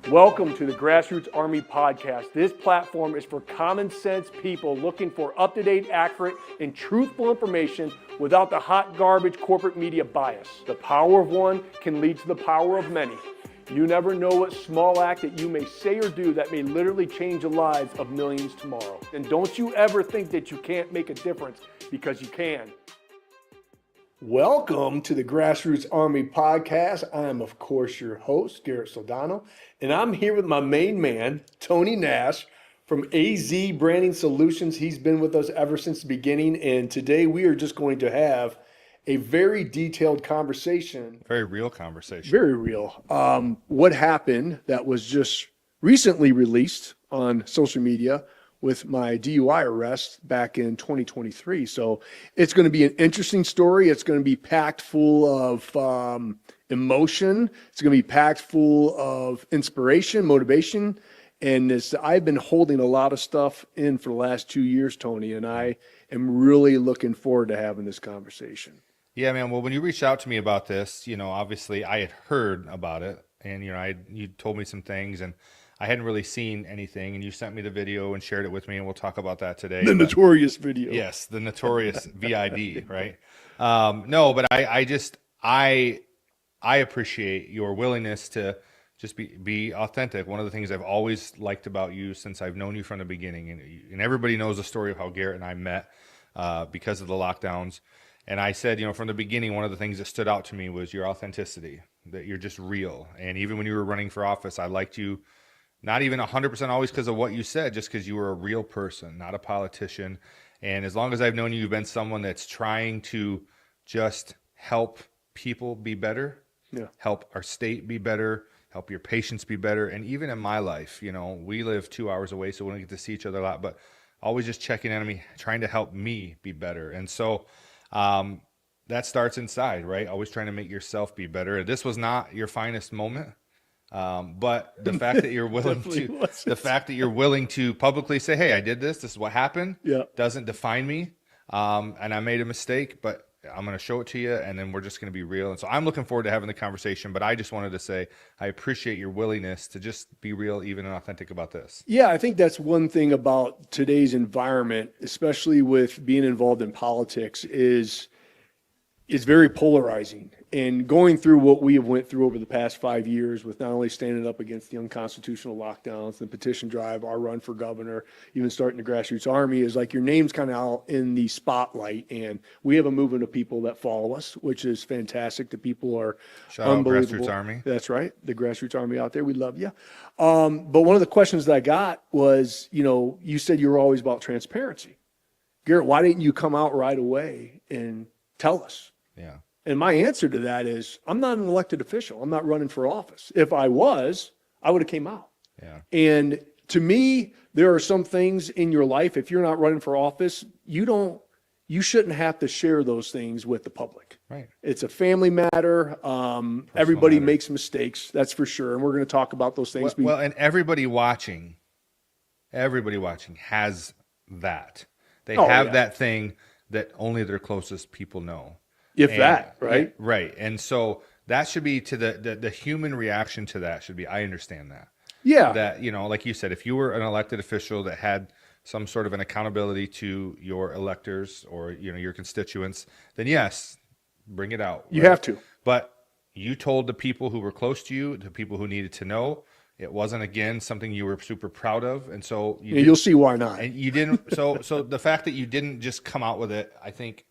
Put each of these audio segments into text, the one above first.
Welcome to the Grassroots Army podcast. This platform is for common sense people looking for up-to-date, accurate, and truthful information without the hot garbage corporate media bias. The power of one can lead to the power of many. You never know what small act that you may say or do that may literally change the lives of millions tomorrow. And don't you ever think that you can't make a difference, because you can. Welcome to the Grassroots Army podcast. I am, of course, your host, Garrett Soldano, and I'm here with my main man, Tony Nash from AZ Branding Solutions. He's been with us ever since the beginning, and today we are just going to have a very detailed conversation. Very real conversation. Very real. What happened that was just recently released on social media with my DUI arrest back in 2023. So it's going to be an interesting story. It's going to be packed full of emotion. It's going to be packed full of inspiration, motivation. And I've been holding a lot of stuff in for the last 2 years, Tony, and I am really looking forward to having this conversation. Yeah, man. Well, when you reached out to me about this, obviously I had heard about it, and you told me some things, and I hadn't really seen anything, and you sent me the video and shared it with me, and we'll talk about that today. The notorious video. Yes, the notorious VID, right? No, but I appreciate your willingness to just be authentic. One of the things I've always liked about you since I've known you from the beginning, and everybody knows the story of how Garrett and I met because of the lockdowns. And I said, from the beginning, one of the things that stood out to me was your authenticity, that you're just real. And even when you were running for office, I liked you. Not even 100% always because of what you said, just because you were a real person, not a politician. And as long as I've known you, you've been someone that's trying to just help people be better, help our state be better, help your patients be better. And even in my life, we live 2 hours away, so we don't get to see each other a lot, but always just checking in on me, trying to help me be better. And so that starts inside, right? Always trying to make yourself be better. This was not your finest moment. But the fact that you're willing to publicly say, hey, I did this is what happened, doesn't define me. And I made a mistake, but I'm going to show it to you, and then we're just going to be real. And so I'm looking forward to having the conversation, but I just wanted to say, I appreciate your willingness to just be real, even and authentic about this. Yeah, I think that's one thing about today's environment, especially with being involved in politics, is very polarizing. And going through what we have went through over the past 5 years with not only standing up against the unconstitutional lockdowns, the petition drive, our run for governor, even starting the Grassroots Army, is like your name's kind of out in the spotlight. And we have a movement of people that follow us, which is fantastic. The people are unbelievable. Grassroots Army. That's right. The Grassroots Army out there. We love you. But one of the questions that I got was, you said you were always about transparency. Garrett, why didn't you come out right away and tell us? Yeah. And my answer to that is, I'm not an elected official. I'm not running for office. If I was, I would have came out. Yeah. And to me, there are some things in your life, if you're not running for office, you shouldn't have to share those things with the public. Right. It's a family matter. Everybody makes mistakes, that's for sure. And we're going to talk about those things. Well, and everybody watching has that. They have that thing that only their closest people know. Right? Right. And so that should be to the human reaction to that should be, I understand that. Yeah. That, like you said, if you were an elected official that had some sort of an accountability to your electors or, your constituents, then yes, bring it out. You have to. But you told the people who were close to you, the people who needed to know. It wasn't, again, something you were super proud of. And so you'll see why not. And you didn't. So the fact that you didn't just come out with it, I think,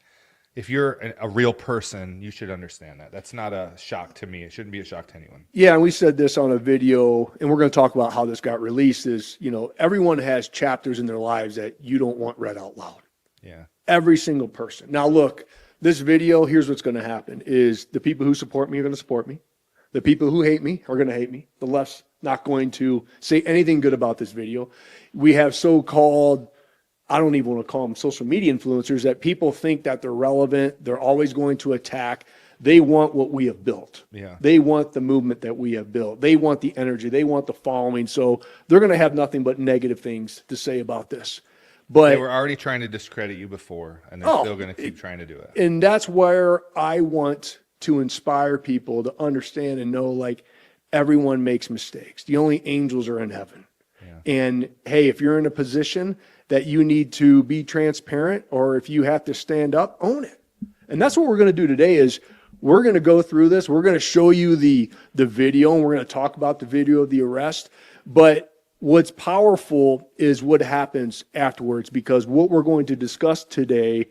if you're a real person, you should understand that. That's not a shock to me. It shouldn't be a shock to anyone. Yeah, and we said this on a video, and we're going to talk about how this got released, is, everyone has chapters in their lives that you don't want read out loud. Yeah. Every single person. Now, look, this video, here's what's going to happen, is the people who support me are going to support me. The people who hate me are going to hate me. The left's not going to say anything good about this video. We have so-called, I don't even want to call them social media influencers, that people think that they're relevant. They're always going to attack. They want what we have built. Yeah. They want the movement that we have built. They want the energy. They want the following. So they're going to have nothing but negative things to say about this. But they were already trying to discredit you before, and they're still going to keep trying to do it. And that's where I want to inspire people to understand and know, like, everyone makes mistakes. The only angels are in heaven. Yeah. And hey, if you're in a position that you need to be transparent, or if you have to stand up, own it. And that's what we're going to do today is we're going to go through this. We're going to show you the video, and we're going to talk about the video of the arrest. But what's powerful is what happens afterwards, because what we're going to discuss today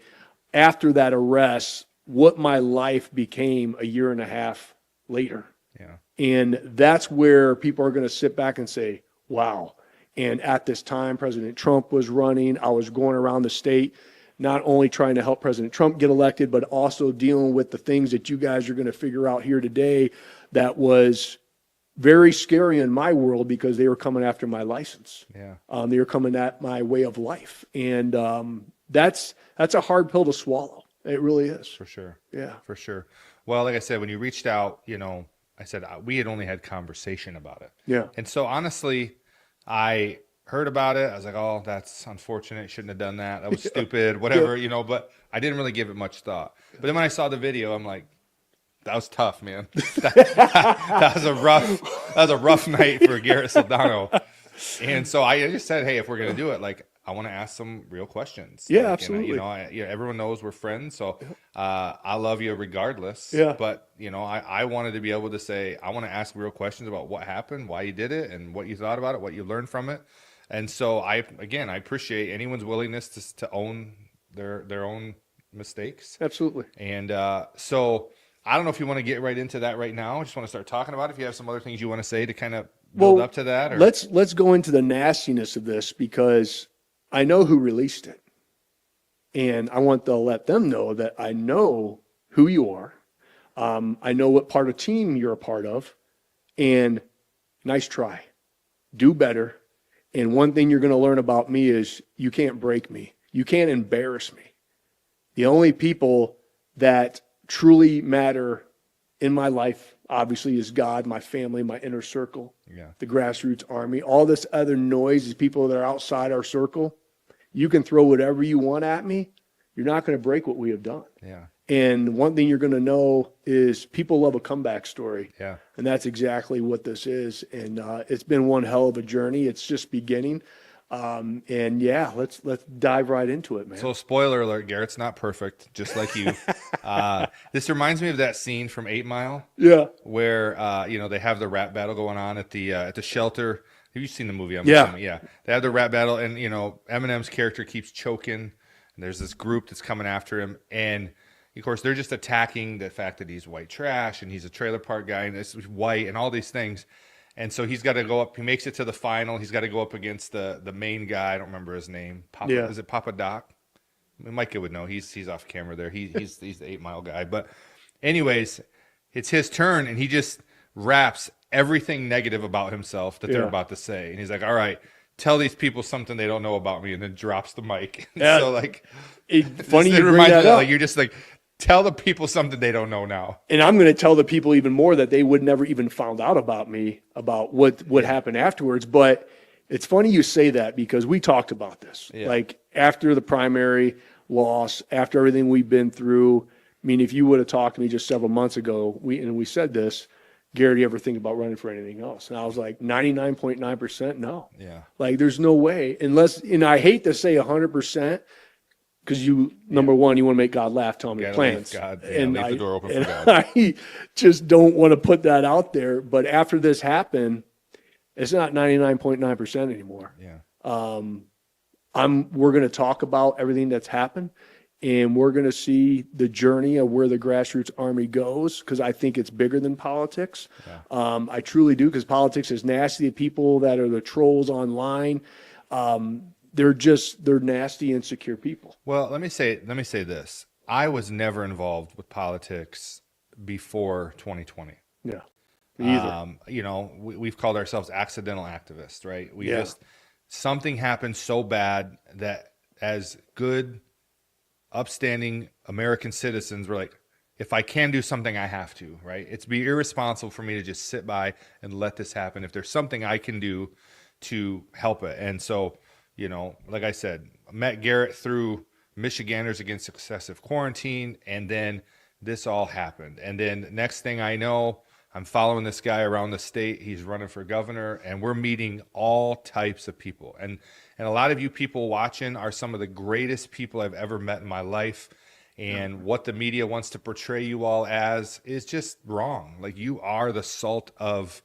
after that arrest, what my life became a year and a half later. Yeah. And that's where people are going to sit back and say, wow. And at this time, President Trump was running. I was going around the state, not only trying to help President Trump get elected, but also dealing with the things that you guys are going to figure out here today that was very scary in my world, because they were coming after my license. Yeah. They were coming at my way of life. And that's a hard pill to swallow. It really is. For sure. Yeah. For sure. Well, like I said, when you reached out, I said we had only had conversation about it. Yeah. And so honestly, I heard about it. I was like, oh, that's unfortunate. Shouldn't have done that. That was stupid, whatever, but I didn't really give it much thought. But then when I saw the video, I'm like, that was tough, man. That was a rough night for Garrett Soldano. And so I just said, hey, if we're going to do it, like, I want to ask some real questions. Yeah, like, absolutely. Everyone knows we're friends, so I love you regardless. Yeah. But I wanted to be able to say, I want to ask real questions about what happened, why you did it, and what you thought about it, what you learned from it. And so I appreciate anyone's willingness to own their own mistakes. Absolutely. And so I don't know if you want to get right into that right now. I just want to start talking about it. If you have some other things you want to say to kind of build up to that. Or... Let's go into the nastiness of this, because I know who released it. And I want to let them know that I know who you are. I know what part of team you're a part of. And nice try. Do better. And one thing you're going to learn about me is you can't break me. You can't embarrass me. The only people that truly matter in my life, obviously, is God, my family, my inner circle, the Grassroots Army. All this other noise is people that are outside our circle. You can throw whatever you want at me. You're not going to break what we have done. Yeah. And one thing you're going to know is people love a comeback story. Yeah. And that's exactly what this is. And it's been one hell of a journey. It's just beginning. And yeah, let's dive right into it, man. So spoiler alert, Garrett's not perfect, just like you. This reminds me of that scene from 8 Mile. Yeah. Where they have the rap battle going on at the shelter. Have you seen the movie? I'm Yeah. assuming. Yeah. They have the rap battle, and Eminem's character keeps choking, and there's this group that's coming after him, and of course they're just attacking the fact that he's white trash and he's a trailer park guy and this white and all these things. And so he's got to go up. He makes it to the final. He's got to go up against the main guy. I don't remember his name. Is it Papa Doc? I mean, Micah would know. He's off camera there. He's the 8 Mile guy. But anyways, it's his turn, and he just raps everything negative about himself that they're about to say. And he's like, all right, tell these people something they don't know about me, and then drops the mic. Yeah. So like, funny it you bring reminds that me up. like you're just like, tell the people something they don't know now. And I'm going to tell the people even more that they would never even found out about me, about what happened afterwards. But it's funny you say that, because we talked about this. Yeah. Like after the primary loss, after everything we've been through. I mean, if you would have talked to me just several months ago, we said this, Gary, do you ever think about running for anything else? And I was like, 99.9% no. Yeah. Like there's no way, unless, and I hate to say 100%, because number one, you want to make God laugh, tell him your plans. Leave the door open for God. I just don't want to put that out there. But after this happened, it's not 99.9% anymore. Yeah. We're going to talk about everything that's happened, and we're going to see the journey of where the Grassroots Army goes, because I think it's bigger than politics. Yeah. I truly do, because politics is nasty. The people that are the trolls online, they're nasty, insecure people. Well, let me say this. I was never involved with politics before 2020. Yeah. Me either. We've called ourselves accidental activists, right? Something happened so bad that as good, upstanding American citizens, we're like, if I can do something, I have to, right? It's be irresponsible for me to just sit by and let this happen. If there's something I can do to help it. And so, like I said, I met Garrett through Michiganders Against Excessive Quarantine, and then this all happened. And then next thing I know, I'm following this guy around the state. He's running for governor, and we're meeting all types of people. And a lot of you people watching are some of the greatest people I've ever met in my life. And what the media wants to portray you all as is just wrong. Like, you are the salt of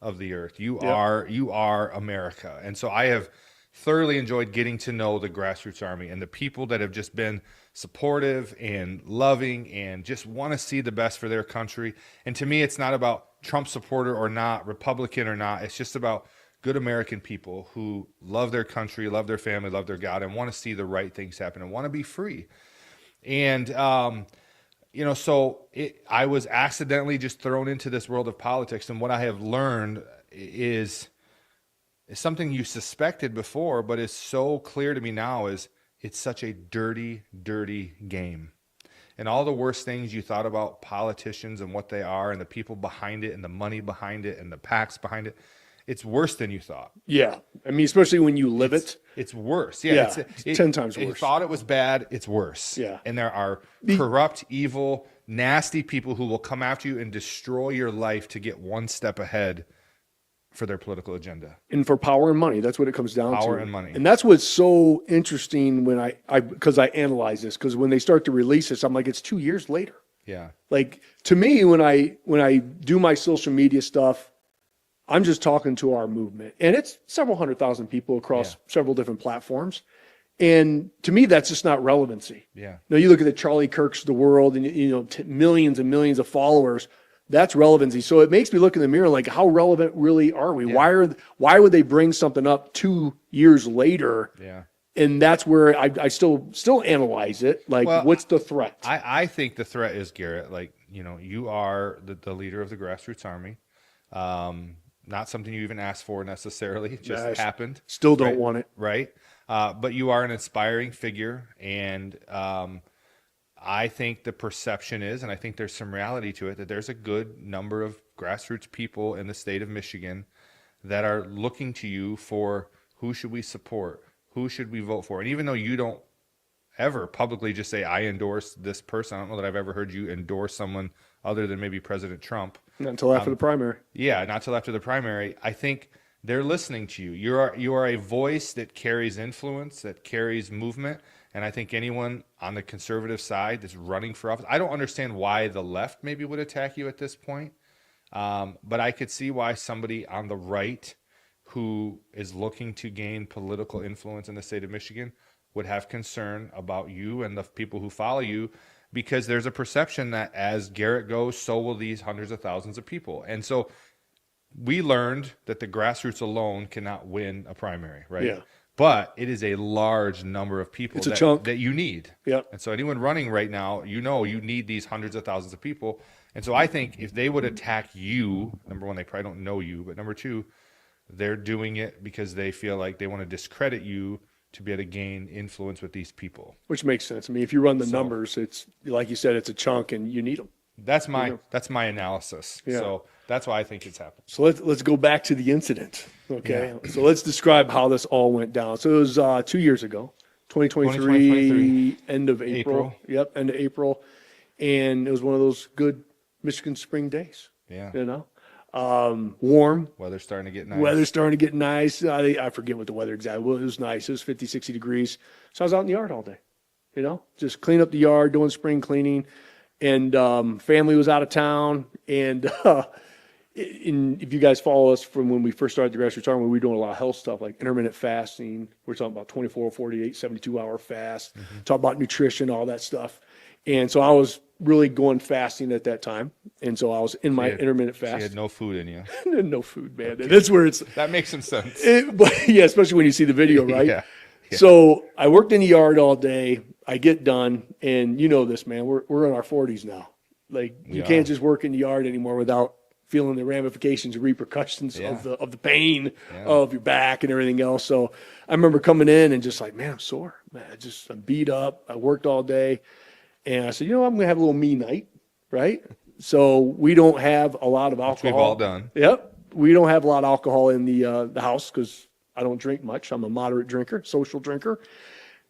the earth. You are America. And so I have thoroughly enjoyed getting to know the Grassroots Army and the people that have just been supportive and loving and just want to see the best for their country. And to me, it's not about Trump supporter or not, Republican or not. It's just about good American people who love their country, love their family, love their God, and want to see the right things happen and want to be free. And, I was accidentally just thrown into this world of politics. And what I have learned is something you suspected before, but is so clear to me now, is it's such a dirty, dirty game. And all the worst things you thought about politicians and what they are and the people behind it and the money behind it and the PACs behind it, it's worse than you thought. Yeah. I mean, especially when you live it. It's worse. Yeah. It's 10 times worse. You thought it was bad. It's worse. Yeah. And there are corrupt, evil, nasty people who will come after you and destroy your life to get one step ahead for their political agenda. And for power and money. That's what it comes down to. Power and money. And that's what's so interesting when because I analyze this, because when they start to release this, I'm like, it's 2 years later. Yeah. Like, to me, when I do my social media stuff, I'm just talking to our movement, and it's several 100,000 people across several different platforms. And to me, that's just not relevancy. Yeah. You look at the Charlie Kirks of the world and, millions and millions of followers. That's relevancy. So it makes me look in the mirror like, how relevant really are we? Yeah. Why would they bring something up 2 years later? Yeah. And that's where I still analyze it. Like, Well, what's the threat? I think the threat is, Garrett, like, you are the leader of the Grassroots Army. Not something you even asked for necessarily. It just happened. Still don't want it. Right. But you are an inspiring figure. And I think the perception is, and I think there's some reality to it, that there's a good number of grassroots people in the state of Michigan that are looking to you for who should we support? Who should we vote for? And even though you don't ever publicly just say, I endorse this person, I don't know that I've ever heard you endorse someone other than maybe President Trump. Not until after the primary. Yeah, not till after the primary. I think they're listening to you. You are a voice that carries influence, that carries movement. And I think anyone on the conservative side that's running for office, I don't understand why the left maybe would attack you at this point. But I could see why somebody on the right who is looking to gain political influence in the state of Michigan would have concern about you and the people who follow you, because there's a perception that as Garrett goes, so will these hundreds of thousands of people. And so we learned that the grassroots alone cannot win a primary, right? Yeah. But it is a large number of people that you need. Yep. And so anyone running right now, you need these hundreds of thousands of people. And so I think if they would attack you, number one, they probably don't know you, but number two, they're doing it because they feel like they want to discredit you to be able to gain influence with these people. Which makes sense. I mean, if you run the numbers, it's like you said, it's a chunk and you need them. That's my analysis. Yeah. So that's why I think it's happened. So let's go back to the incident. Okay. Yeah. So let's describe how this all went down. So it was 2 years ago, 2023, end of April. Yep. End of April. And it was one of those good Michigan spring days. Yeah. Warm. Weather's starting to get nice. I forget what the weather exactly was. It was nice. It was 50, 60 degrees. So I was out in the yard all day, just clean up the yard, doing spring cleaning. And family was out of town. And if you guys follow us from when we first started the Grassroots Army, we were doing a lot of health stuff like intermittent fasting. We're talking about 24, 48, 72-hour fast. Talk about nutrition, all that stuff. And so I was really going fasting at that time. And so I was in my intermittent fast. You had no food in you. No food, man. Okay. That's where that makes some sense. But yeah, especially when you see the video, right? Yeah. So I worked in the yard all day. I get done, and you know this, man. We're in our 40s now. Like, you can't just work in the yard anymore without feeling the ramifications and repercussions of the pain of your back and everything else. So I remember coming in and just like, man, I'm sore. Man, I'm beat up. I worked all day. And I said, I'm going to have a little me night, right? So we don't have a lot of alcohol. Which we've all done. Yep. We don't have a lot of alcohol in the house because I don't drink much. I'm a moderate drinker, social drinker.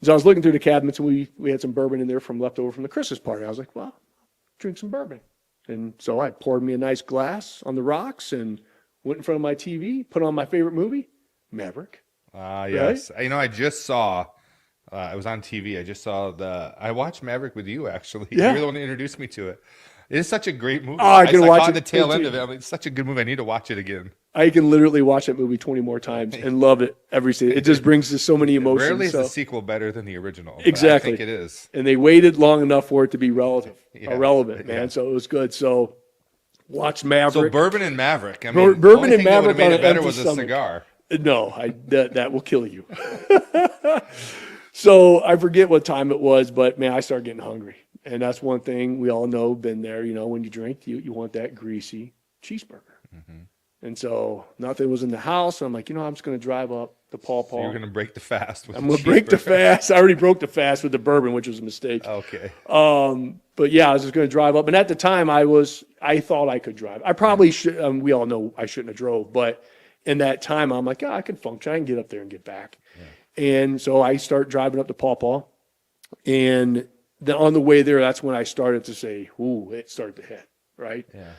So I was looking through the cabinets, and we had some bourbon in there leftover from the Christmas party. I was like, well, drink some bourbon. And so I poured me a nice glass on the rocks and went in front of my TV, put on my favorite movie, Maverick. Yes. You know, I just saw, I was on TV. I watched Maverick with you, actually. Yeah. You were the one that introduced me to it. It is such a great movie. Oh, I can watch caught it the tail end too. of it. I mean, it's such a good movie. I need to watch it again. I can literally watch that movie 20 more times and love it every season. It just brings us so many emotions. Rarely is so. the sequel better than the original. But Exactly. I think it is. And they waited long enough for it to be relevant, Yeah. man. Yeah. So it was good. So watch Maverick. So bourbon and Maverick. I mean, Bourbon the only and thing that would have Maverick made on it an better empty was a stomach. cigar. No, that will kill you. So I forget what time it was, but man, I started getting hungry. And that's one thing we all know, been there, you know, when you drink, you want that greasy cheeseburger. Mm-hmm. And so nothing was in the house. And I'm like, you know, I'm just going to drive up to Paw So you're going to break the fast with I'm the going to break the cheeseburger. fast. I already broke the fast with the bourbon, which was a mistake. Okay. But yeah, I was just going to drive up. And at the time I thought I could drive. I probably should, we all know I shouldn't have drove, but in that time I'm like, I could function. I can get up there and get back. Yeah. And so I start driving up to Paw. And then on the way there, that's when I started to say, ooh, it started to hit, right? Yeah.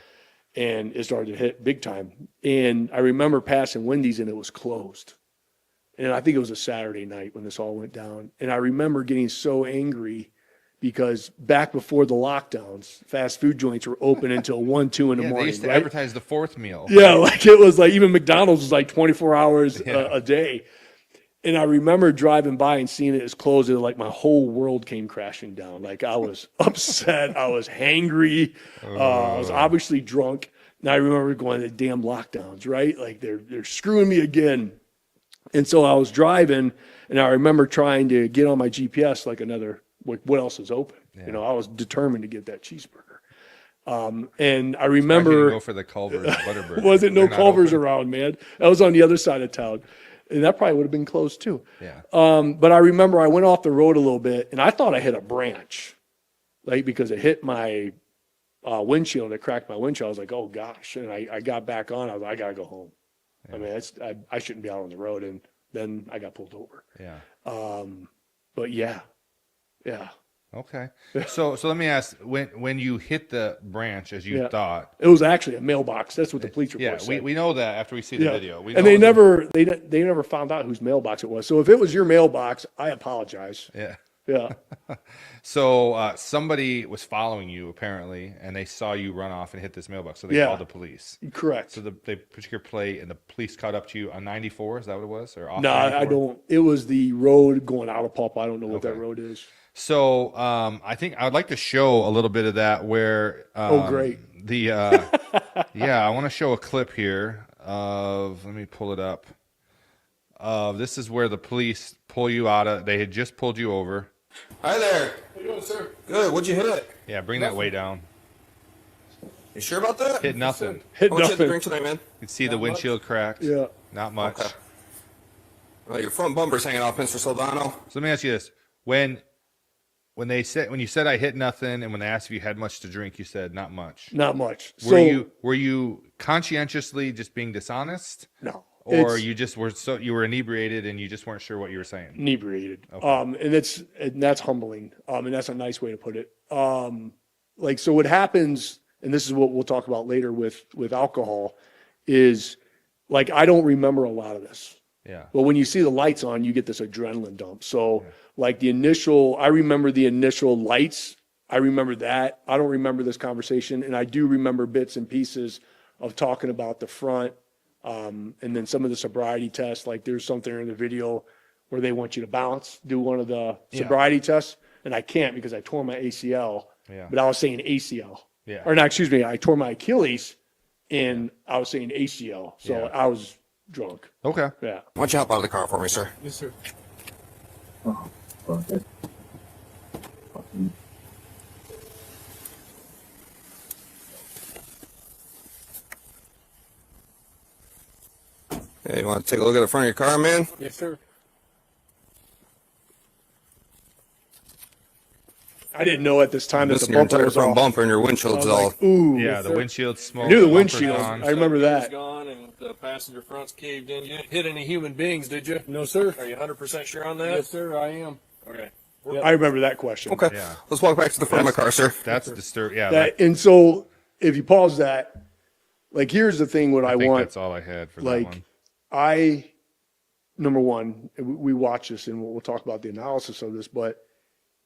And it started to hit big time. And I remember passing Wendy's and it was closed. And I think it was a Saturday night when this all went down. And I remember getting so angry because back before the lockdowns, fast food joints were open until 1, 2 in the Yeah, morning. they used to right? advertise the fourth meal. Yeah, like it was like even McDonald's was like 24 hours Yeah. a day. And I remember driving by and seeing it as closed, and like my whole world came crashing down. Like I was upset, I was hangry, I was obviously drunk. And I remember going to the damn lockdowns, right? Like they're screwing me again. And so I was driving, and I remember trying to get on my GPS like what else is open? Yeah. You know, I was determined to get that cheeseburger. And I Why remember didn't you go for the Culver's Butterburger? wasn't no They're not Culver's open. around, man. That was on the other side of town. And that probably would have been closed too. Yeah. But I remember I went off the road a little bit and I thought I hit a branch, like because it hit my windshield. It cracked my windshield. I was like, oh gosh. And I got back on. I was like, I got to go home. Yeah. I mean, I shouldn't be out on the road. And then I got pulled over. Yeah. But yeah. Okay. So let me ask, when you hit the branch as you Yeah. thought, It was actually a mailbox. That's what the police report yeah, said. we know that after we see the Yeah. video. We And know they it's- never found out whose mailbox it was. So if it was your mailbox, I apologize. Yeah. Yeah. So somebody was following you apparently, and they saw you run off and hit this mailbox. So they Yeah. called the police. Correct. So they put your plate, and the police caught up to you on 94. Is that what it was, or off? No, I 94? don't. It was the road going out of Pulp. I don't know what that Okay. road is. So I think I would like to show a little bit of that where. Oh, great. The yeah, I want to show a clip here of. Let me pull it up. This is where the police pull you out of. They had just pulled you over. Hi there. How you doing, sir? Good. What'd you hit? Yeah, bring that way down. You sure about that? Hit nothing. Hit How much you had to nothing. drink tonight, man? You can see the Not much. windshield cracked. Yeah. Not much. Okay. Well, your front bumper's hanging off, Mr. Soldano. So let me ask you this: when you said I hit nothing, and when they asked if you had much to drink, you said not much. Not much. Were you conscientiously just being dishonest, No. or It's you were inebriated and you just weren't sure what you were saying? inebriated. Okay. And that's humbling. And that's a nice way to put it. Like, so what happens, and this is what we'll talk about later with alcohol, is like, I don't remember a lot of this. Yeah. But when you see the lights on, you get this adrenaline dump. So like I remember the initial lights. I remember that. I don't remember this conversation. And I do remember bits and pieces of talking about the front. And then some of the sobriety tests, like there's something in the video where they want you to bounce, do one of the sobriety tests. And I can't because I tore my ACL, Yeah. but I was saying ACL. Yeah. Or not, excuse me, I tore my Achilles and I was saying ACL. So Yeah. I was drunk. Okay. Yeah. Why don't you hop out of the car for me, sir? Yes, sir. Hey, you want to take a look at the front of your car, man? Yes, sir. I didn't know at this time that the Listen, your bumper entire was front off. bumper and your I windshield's was all. like, ooh. Yeah, Yes, the sir. windshield smoke. I knew the bumper's windshield. gone. I remember Steering that. wheel's gone and the passenger front's caved in. You didn't hit any human beings, did you? No, sir. Are you 100% sure on that? Yes, sir, I am. Okay. I remember that question. Okay. Yeah. Let's walk back to the front of my car, sir. That's disturbing. Yeah. And so if you pause that, like, here's the thing, what I think want, that's all I had for that like, one. number one, we watch this and we'll talk about the analysis of this, but,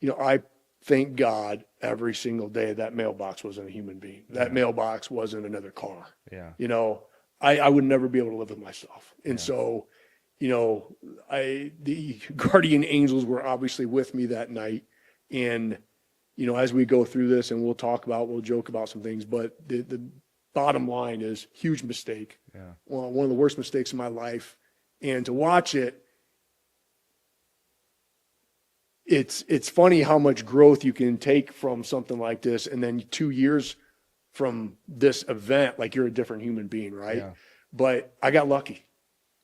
you know, I thank God every single day that mailbox wasn't a human being. That mailbox wasn't another car. Yeah. You know, I would never be able to live with myself. And so, you know, the guardian angels were obviously with me that night. And, you know, as we go through this and we'll joke about some things, but the bottom line is huge mistake. Yeah. Well, one of the worst mistakes in my life. And to watch it, it's funny how much growth you can take from something like this. And then 2 years from this event, like, you're a different human being, right? Yeah. But I got lucky.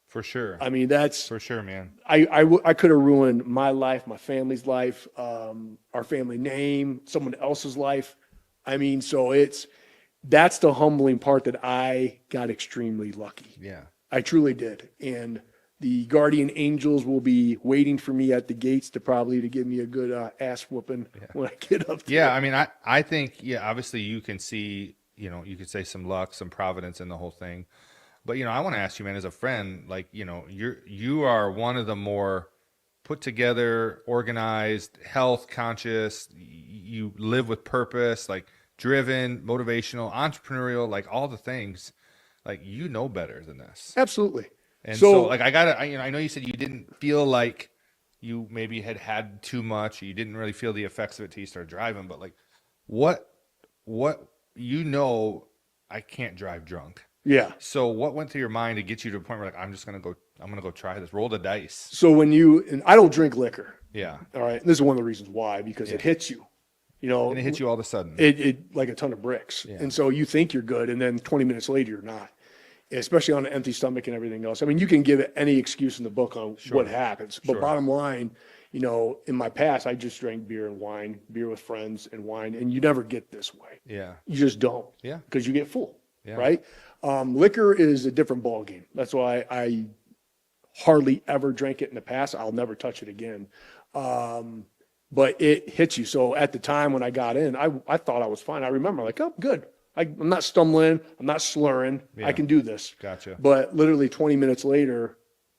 For sure. I mean, that's For sure, man. I could have ruined my life, my family's life, our family name, someone else's life. I mean, so that's the humbling part, that I got extremely lucky. Yeah. I truly did. And the guardian angels will be waiting for me at the gates to give me a good ass whooping when I get up there. Yeah, I mean, I think, obviously you can see, you know, you could say some luck, some providence in the whole thing. But, you know, I want to ask you, man, as a friend, like, you know, you are one of the more put together, organized, health conscious, you live with purpose, like driven, motivational, entrepreneurial, like all the things, like, you know better than this. Absolutely. And so like, I know you said you didn't feel like you maybe had too much, or you didn't really feel the effects of it till you started driving, but like, what, you know, I can't drive drunk. Yeah. So what went through your mind to get you to a point where, like, I'm going to go try this, roll the dice. So and I don't drink liquor. Yeah. All right. And this is one of the reasons why, because it hits you, you know, And it hits you all of a sudden. it like a ton of bricks. Yeah. And so you think you're good, and then 20 minutes later you're not, especially on an empty stomach and everything else. I mean, you can give it any excuse in the book on what happens, but bottom line, you know, in my past, I just drank beer and wine, beer with friends and wine, and you never get this way. Yeah. You just don't. Yeah. Because you get full. Yeah. Right. Liquor is a different ball game. That's why I hardly ever drank it in the past. I'll never touch it again. But it hits you. So at the time when I got in, I thought I was fine. I remember, like, oh, good. I'm not stumbling. I'm not slurring. Yeah. I can do this. Gotcha. But literally 20 minutes later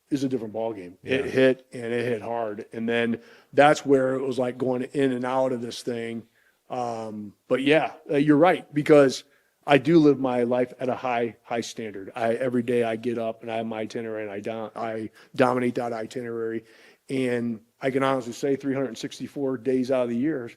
is a different ballgame. Yeah. It hit, and it hit hard. And then that's where it was like going in and out of this thing. But yeah, you're right, because I do live my life at a high standard. Every day I get up and I have my itinerary, and I dominate that itinerary. And I can honestly say 364 days out of the year,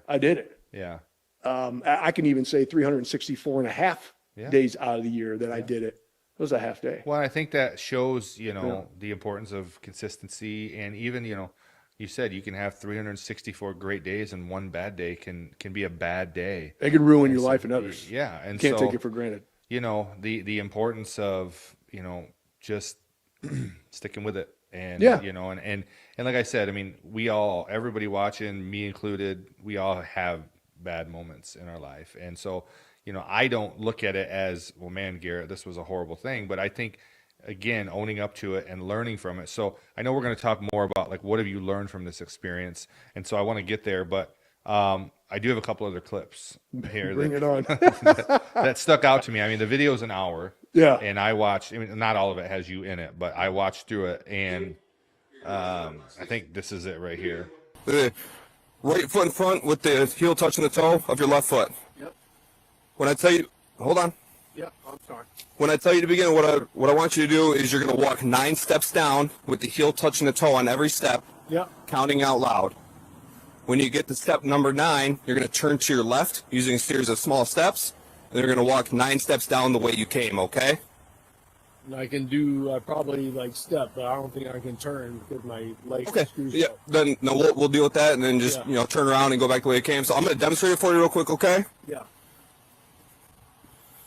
I did it. Yeah. I can even say 364 and a half days out of the year that I did it. It was a half day. Well, I think that shows, you know, the importance of consistency, and even, you know, you said you can have 364 great days, and one bad day can be a bad day. It can ruin your life and others. Yeah. And Can't take it for granted. You know, the importance of, you know, just sticking with it. And, you know, and like I said, I mean, everybody watching, me included, we all have bad moments in our life. And so, you know, I don't look at it as, well, man, Garrett, this was a horrible thing. But I think, again, owning up to it and learning from it. So I know we're going to talk more about, like, what have you learned from this experience? And so I want to get there, but I do have a couple other clips here. Bring it on. that stuck out to me. I mean, the video's an hour. Yeah. And I watched, I mean, not all of it has you in it, but I watched through it, and I think this is it right here. The right foot in front with the heel touching the toe of your left foot. Yep. When I tell you, hold on. Yeah, I'm sorry. When I tell you to begin, what I want you to do is you're going to walk 9 steps down with the heel touching the toe on every step, counting out loud. When you get to step number 9, you're going to turn to your left using a series of small steps, and you're going to walk 9 steps down the way you came, okay? I can do probably like step, but I don't think I can turn because my leg screws Yeah, up. then no, we'll deal with that, and then just you know, turn around and go back the way you came. So I'm going to demonstrate it for you real quick, okay? Yeah.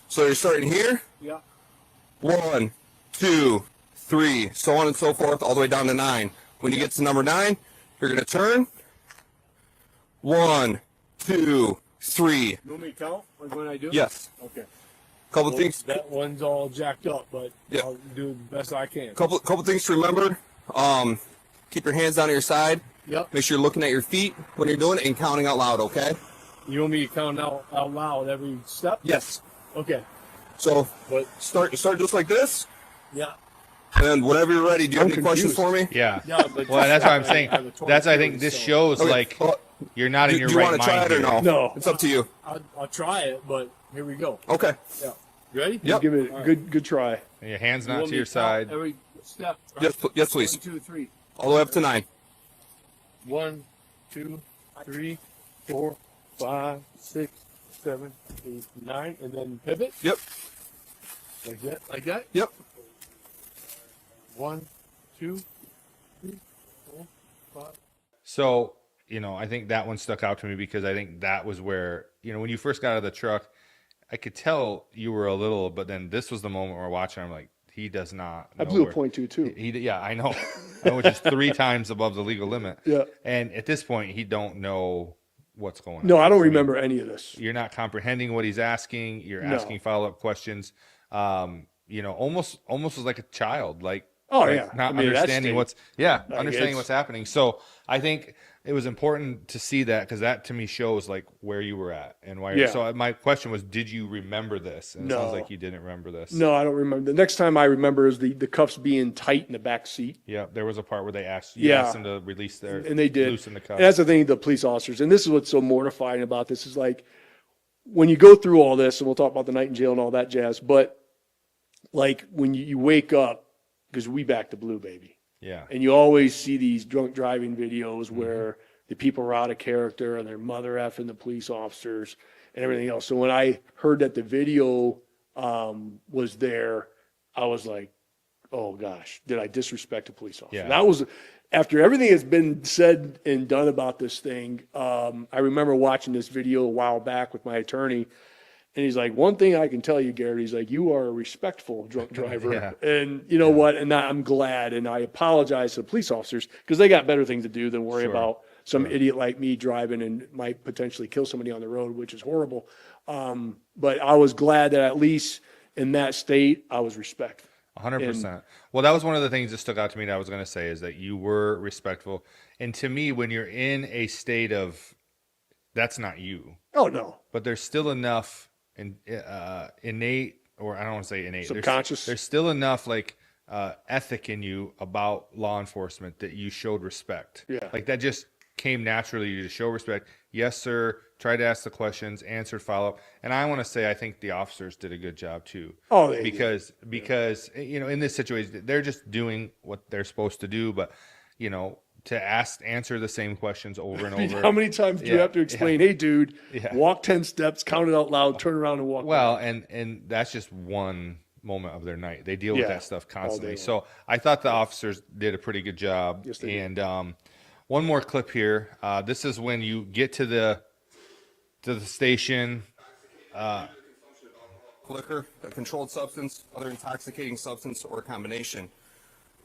So you're starting here. Yeah. 1, 2, 3, so on and so forth, all the way down to 9. When you get to number 9, you're going to turn. 1, 2, 3. You want me to count like when I do? Yes. Okay. Couple things. That one's all jacked up, but I'll do the best I can. Couple things to remember. Keep your hands down to your side. Yep. Make sure you're looking at your feet when you're doing it and counting out loud, okay? You want me to count out loud every step? Yes. Okay. So But start just like this, yeah. and then whenever you're ready, do you have I'm any questions for me? Yeah. Yeah, but Well, that's what I'm I saying. have a That's, I 22, think, this so shows Okay, like well, you're not in do your you right want to try mind it or here. no? No. It's up to you. I'll try it, but here we go. Okay. Yeah. You ready? Yep. Give it a good try. And your hands You not want to me your count side. Every step. Right? Yes, please. 1, 2, 3. All the way up to 9. 1, 2, 3, 4, 5, 6, 7, 8, 9, and then pivot Yep. like that. Like that. Yep. 1, 2, 3, 4, 5. So, I think that one stuck out to me because I think that was where, when you first got out of the truck, I could tell you were a little, but then this was the moment we're watching. I'm like, he does not. I know blew a where- .22. Yeah, I know. Which is 3 times above the legal limit. Yeah. And at this point, he don't know what's going on. No, I don't mean, remember any of this. You're not comprehending what he's asking. You're No. asking follow-up questions. Almost was like a child, like, Oh, like yeah. not I mean, at that understanding stage, understanding it's- what's happening. So I think it was important to see that because that to me shows like where you were at and why. Yeah. So my question was, did you remember this? And it sounds No. like you didn't remember this. No, I don't remember. The next time I remember is the cuffs being tight in the back seat. Yeah, there was a part where they asked Yeah. them to release their And they did. loosen the cuffs. And that's the thing, the police officers, and this is what's so mortifying about this is like when you go through all this, and we'll talk about the night in jail and all that jazz, but like when you wake up, because we back to blue, baby. Yeah. And you always see these drunk driving videos where the people are out of character and their mother effing the police officers and everything else. So when I heard that the video was there, I was like, oh gosh, did I disrespect a police officer? Yeah. That was after everything that's been said and done about this thing. I remember watching this video a while back with my attorney. And he's like, one thing I can tell you, Garrett, he's like, you are a respectful drunk driver. Yeah. And you know what? And I'm glad. And I apologize to the police officers because they got better things to do than worry Sure. about some idiot like me driving and might potentially kill somebody on the road, which is horrible. But I was glad that at least in that state, I was respectful. 100%. Well, that was one of the things that stuck out to me that I was going to say is that you were respectful. And to me, when you're in a state of, that's not you, Oh, no. but there's still enough innate, or I don't want to say innate. Subconscious. There's still enough like ethic in you about law enforcement that you showed respect. Yeah. Like that just came naturally to show respect. Yes, sir. Tried to ask the questions, answered follow up, and I want to say I think the officers did a good job too. Oh, they because in this situation they're just doing what they're supposed to do, but to answer the same questions over and over. How many times do you Yeah, have to explain, hey, dude, Yeah. walk 10 steps, count it out loud, turn around and walk Well, back. and that's just one moment of their night. They deal with Yeah, that stuff constantly. long. So I thought the officers did a pretty good job. Yes, they did. And one more clip here. This is when you get to the station. Liquor, a controlled substance, other intoxicating substance, or a combination.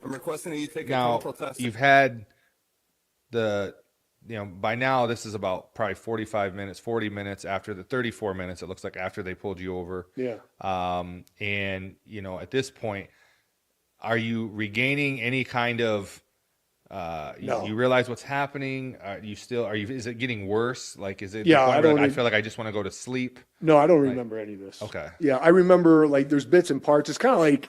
I'm requesting that you take a Now chemical test. you've had by now this is about probably 45 minutes, 40 minutes after the 34 minutes. It looks like after they pulled you over. Yeah. And at this point, are you regaining any kind of No. you realize what's happening? Is it getting worse? Like, is it Yeah, the point I where don't I even- feel like I just want to go to sleep? No, I don't remember any of this. Okay. Yeah, I remember like there's bits and parts. It's kind of like,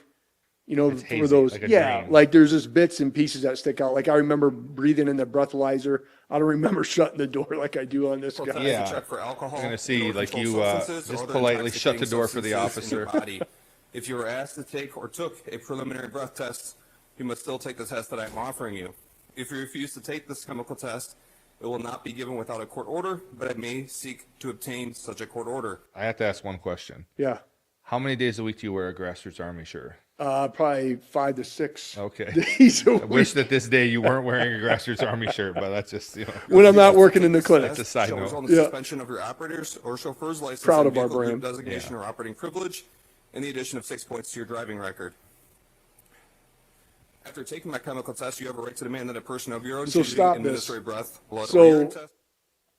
It's for hazy, those, like a yeah, dream. like there's just bits and pieces that stick out. Like I remember breathing in the breathalyzer. I don't remember shutting the door like I do on this Chemical guy. test Yeah. to check for alcohol. I'm gonna see, or like, controlled you, substances or just other politely shut the intoxicating door for the substances in your officer. body. If you were asked to take or took a preliminary breath test, you must still take the test that I'm offering you. If you refuse to take this chemical test, it will not be given without a court order, but I may seek to obtain such a court order. I have to ask one question. Yeah. How many days a week do you wear a Grassroots Army shirt? Probably 5 to 6 Okay. days a I week wish that this day you weren't wearing a Grassroots Army shirt, but that's just, when I'm not working in the This clinic. That's a side shall note. result in Yeah. suspension of your operator's or chauffeur's license Proud and of our vehicle group brand. designation or operating privilege, and the addition of 6 points to your driving record. After taking my chemical test, you have a right to demand that a person of your own So choosing stop administer this. a breath, blood, So- or urine test.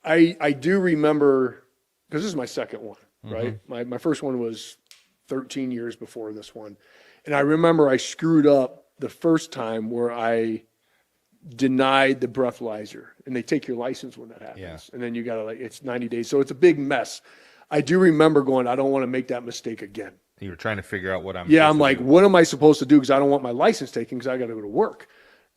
I do remember because this is my second one, Mm-hmm. right? My first one was 13 years before this one, and I remember I screwed up the first time where I denied the breathalyzer, and they take your license when that happens. Yeah. And then you got to it's 90 days. So it's a big mess. I do remember going, I don't want to make that mistake again. You were trying to figure out what I'm. Yeah. supposed I'm to like, do. what am I supposed to do? Cause I don't want my license taken because I got to go to work.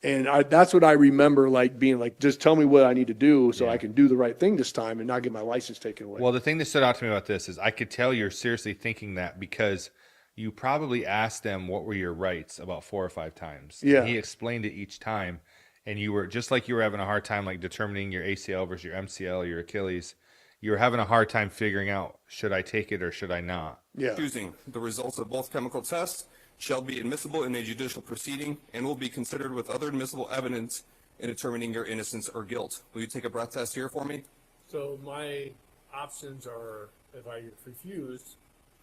And that's what I remember being like, just tell me what I need to do so I can do the right thing this time and not get my license taken away. Well, the thing that stood out to me about this is I could tell you're seriously thinking that because you probably asked them what were your rights about 4 or 5 times. Yeah. And he explained it each time, and you were just like you were having a hard time determining your ACL versus your MCL or your Achilles. You were having a hard time figuring out, should I take it or should I not? Yeah. Choosing the results of both chemical tests shall be admissible in a judicial proceeding and will be considered with other admissible evidence in determining your innocence or guilt. Will you take a breath test here for me? So my options are, if I refuse,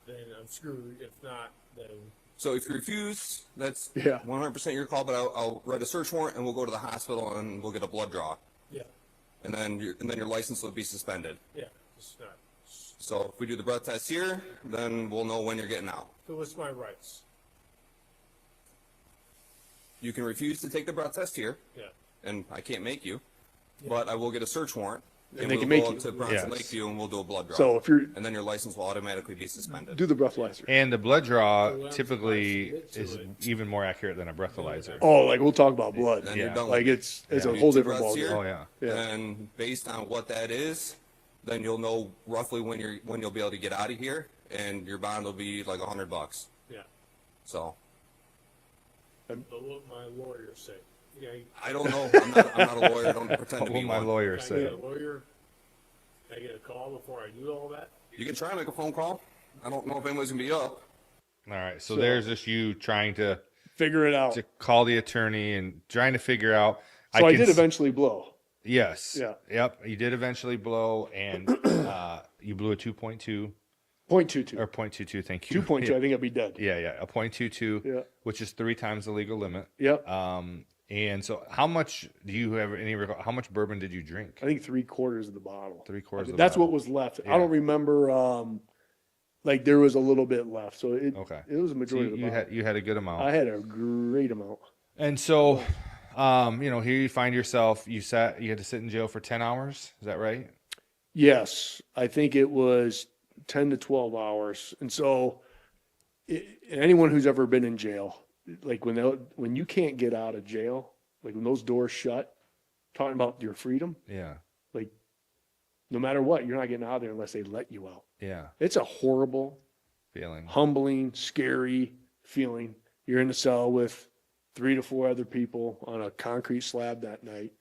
then I'm screwed. If not, then So if you refuse, that's Yeah. 100% your call, but I'll write a search warrant and we'll go to the hospital and we'll get a blood draw. yeah, And then your license will be suspended. yeah, it's not. So if we do the breath test here, then we'll know when you're getting out. So what's my rights? You can refuse to take the breath test here, Yeah, and I can't make you, but I will get a search warrant. And they we'll can make go you. up to Bronson Yes. Lakeview and we'll do a blood draw. So if you're, and then your license will automatically be suspended. do the breathalyzer. And the blood draw Well, typically I submit to is it. even more accurate than a breathalyzer. Oh, we'll talk about blood. Then Yeah. you're done. Like with it's Yeah. a You whole do different breaths ballgame. here, Oh yeah. Yeah. And based on what that is, then you'll know roughly when you'll be able to get out of here, and your bond will be like $100. yeah. So But what my lawyers say. Yeah, I don't know. I'm not a lawyer. I don't pretend What to will be my one. lawyer can I say? get a lawyer? Can I get a call before I do all that? You can try to make a phone call. I don't know if anyone's gonna be up. All right. So there's just you trying to Figure it out. call the attorney and trying to figure out. So I can did s- eventually blow. Yes. Yeah. Yep. You did eventually blow, and you blew a 2.2 .22. or 0.22. Thank you. 2.2. I think I'd be dead. Yeah, a 0.22, Yeah. which is 3 times the legal limit. Yep. And so, how much do you have any? How much bourbon did you drink? I think 3/4 of the bottle. 3/4 of the That's bottle. what was left. Yeah. I don't remember. There was a little bit left, so Okay. it was a So majority of the you bottle. had a good amount. I had a great amount. And so, here you find yourself. You had to sit in jail for 10 hours. Is that right? Yes, I think it was 10 to 12 hours. And so, anyone who's ever been in jail, like when you can't get out of jail, like when those doors shut, talking about your freedom, Yeah. like no matter what, you're not getting out of there unless they let you out. Yeah. It's a horrible, Feeling. humbling, scary feeling. You're in a cell with 3 to 4 other people on a concrete slab that night.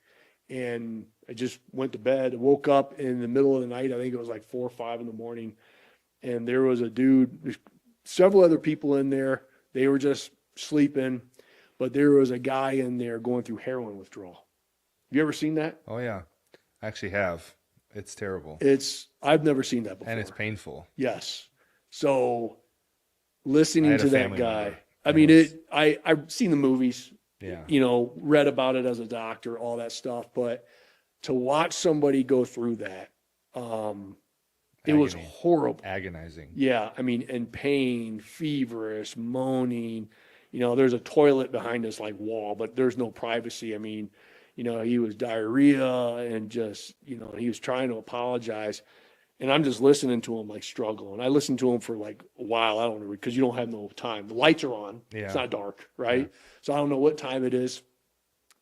And I just went to bed, woke up in the middle of the night. I think it was like 4 or 5 in the morning. And there was a dude, there's several other people in there. They were just sleeping, but there was a guy in there going through heroin withdrawal. You ever seen that? Oh yeah, I actually have. It's terrible I've never seen that before. and it's painful. Yes. So I listening had a to that family guy, member. I mean, I've seen the movies, Yeah. read about it as a doctor, all that stuff, but to watch somebody go through that, it was Agony. horrible. Agonizing. Yeah. I mean, and pain, feverish, moaning, there's a toilet behind this wall, but there's no privacy. I mean, he was diarrhea and just, he was trying to apologize. And I'm just listening to him struggling. I listened to him for a while. I don't know, because you don't have no time. The lights are on. Yeah. It's not dark, right? So I don't know what time it is.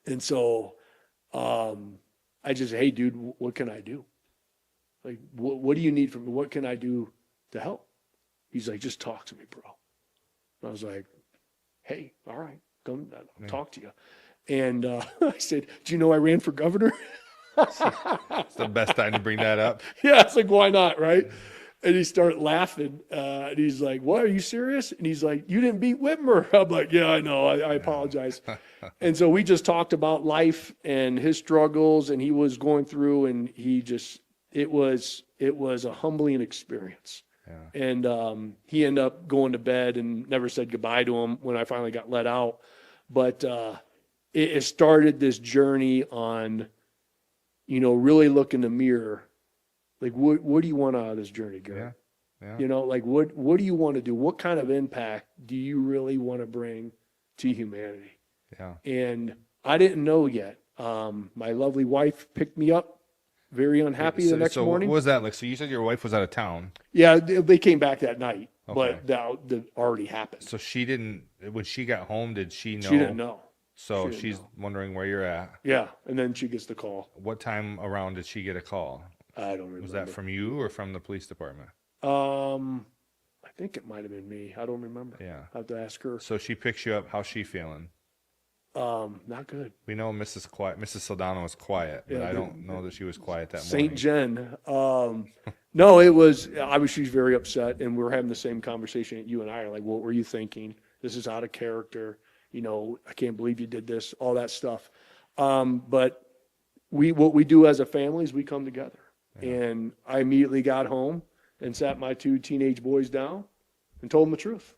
And so I just, hey, dude, what can I do? What do you need from me? What can I do to help? He's like, just talk to me, bro. And I was like, hey, all right, come, I'll talk to you. And I said, do you know I ran for governor? It's the best time to bring that up. Yeah, it's like, why not, right? And he started laughing. And he's like, what, are you serious? And he's like, you didn't beat Whitmer. I'm like, yeah, I know. I apologize. And so we just talked about life and his struggles, and he was going through, and it was a humbling experience. Yeah. And he ended up going to bed and never said goodbye to him when I finally got let out. But it started this journey on, really look in the mirror. What do you want out of this journey, Gary? Yeah. What do you want to do? What kind of impact do you really want to bring to humanity? Yeah. And I didn't know yet. My lovely wife picked me up, very unhappy the next morning. What was that like? So you said your wife was out of town. Yeah, they came back that night, Okay. but that already happened. So she didn't, when she got home, did she know? She didn't know. So She didn't she's know. wondering where you're at. Yeah, and then she gets the call. What time around did she get a call? I don't remember. Was that from you or from the police department? I think it might have been me. I don't remember. Yeah. I have to ask her. So she picks you up. How's she feeling? Not good. We know Mrs. Saldana was quiet, but Yeah, I don't know that she was quiet that Saint morning. Jen. No, it was. She's very upset, and we were having the same conversation. You and I are like, "What were you thinking? This is out of character. You know, I can't believe you did this. All that stuff." But what we do as a family is we come together. Yeah. And I immediately got home and sat my 2 teenage boys down and told them the truth.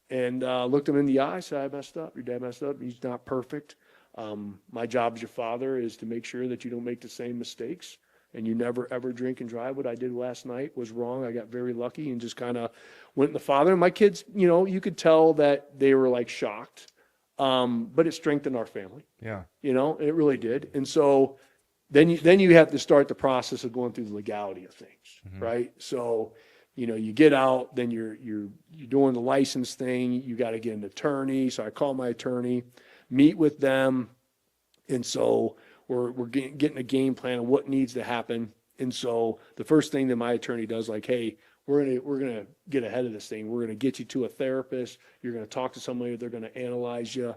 And looked them in the eye, said, "I messed up. Your dad messed up. He's not perfect. My job as your father is to make sure that you don't make the same mistakes, and you never ever drink and drive. What I did last night was wrong. I got very lucky and just kind of went in the father." And my kids, you know, you could tell that they were like shocked, but it strengthened our family. Yeah. You know, it really did. And so then you have to start the process of going through the legality of things, right? So, you know, you get out, then you're doing the license thing. You got to get an attorney. So I call my attorney, meet with them, and so we're getting a game plan of what needs to happen. And so the first thing that my attorney does, like, "Hey, we're gonna get ahead of this thing. We're gonna get you to a therapist. You're gonna talk to somebody. They're gonna analyze you."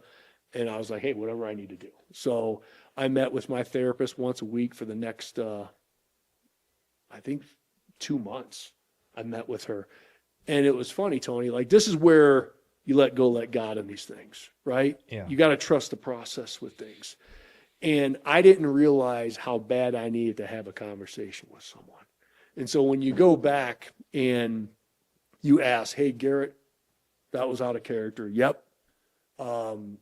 And I was like, "Hey, whatever I need to do." So I met with my therapist once a week for the next, I think, 2 months. I met with her. And it was funny, Tony, like this is where you let God in these things, right? Yeah. You got to trust the process with things. And I didn't realize how bad I needed to have a conversation with someone. And so when you go back and you ask, "Hey, Garrett, that was out of character." "Yep."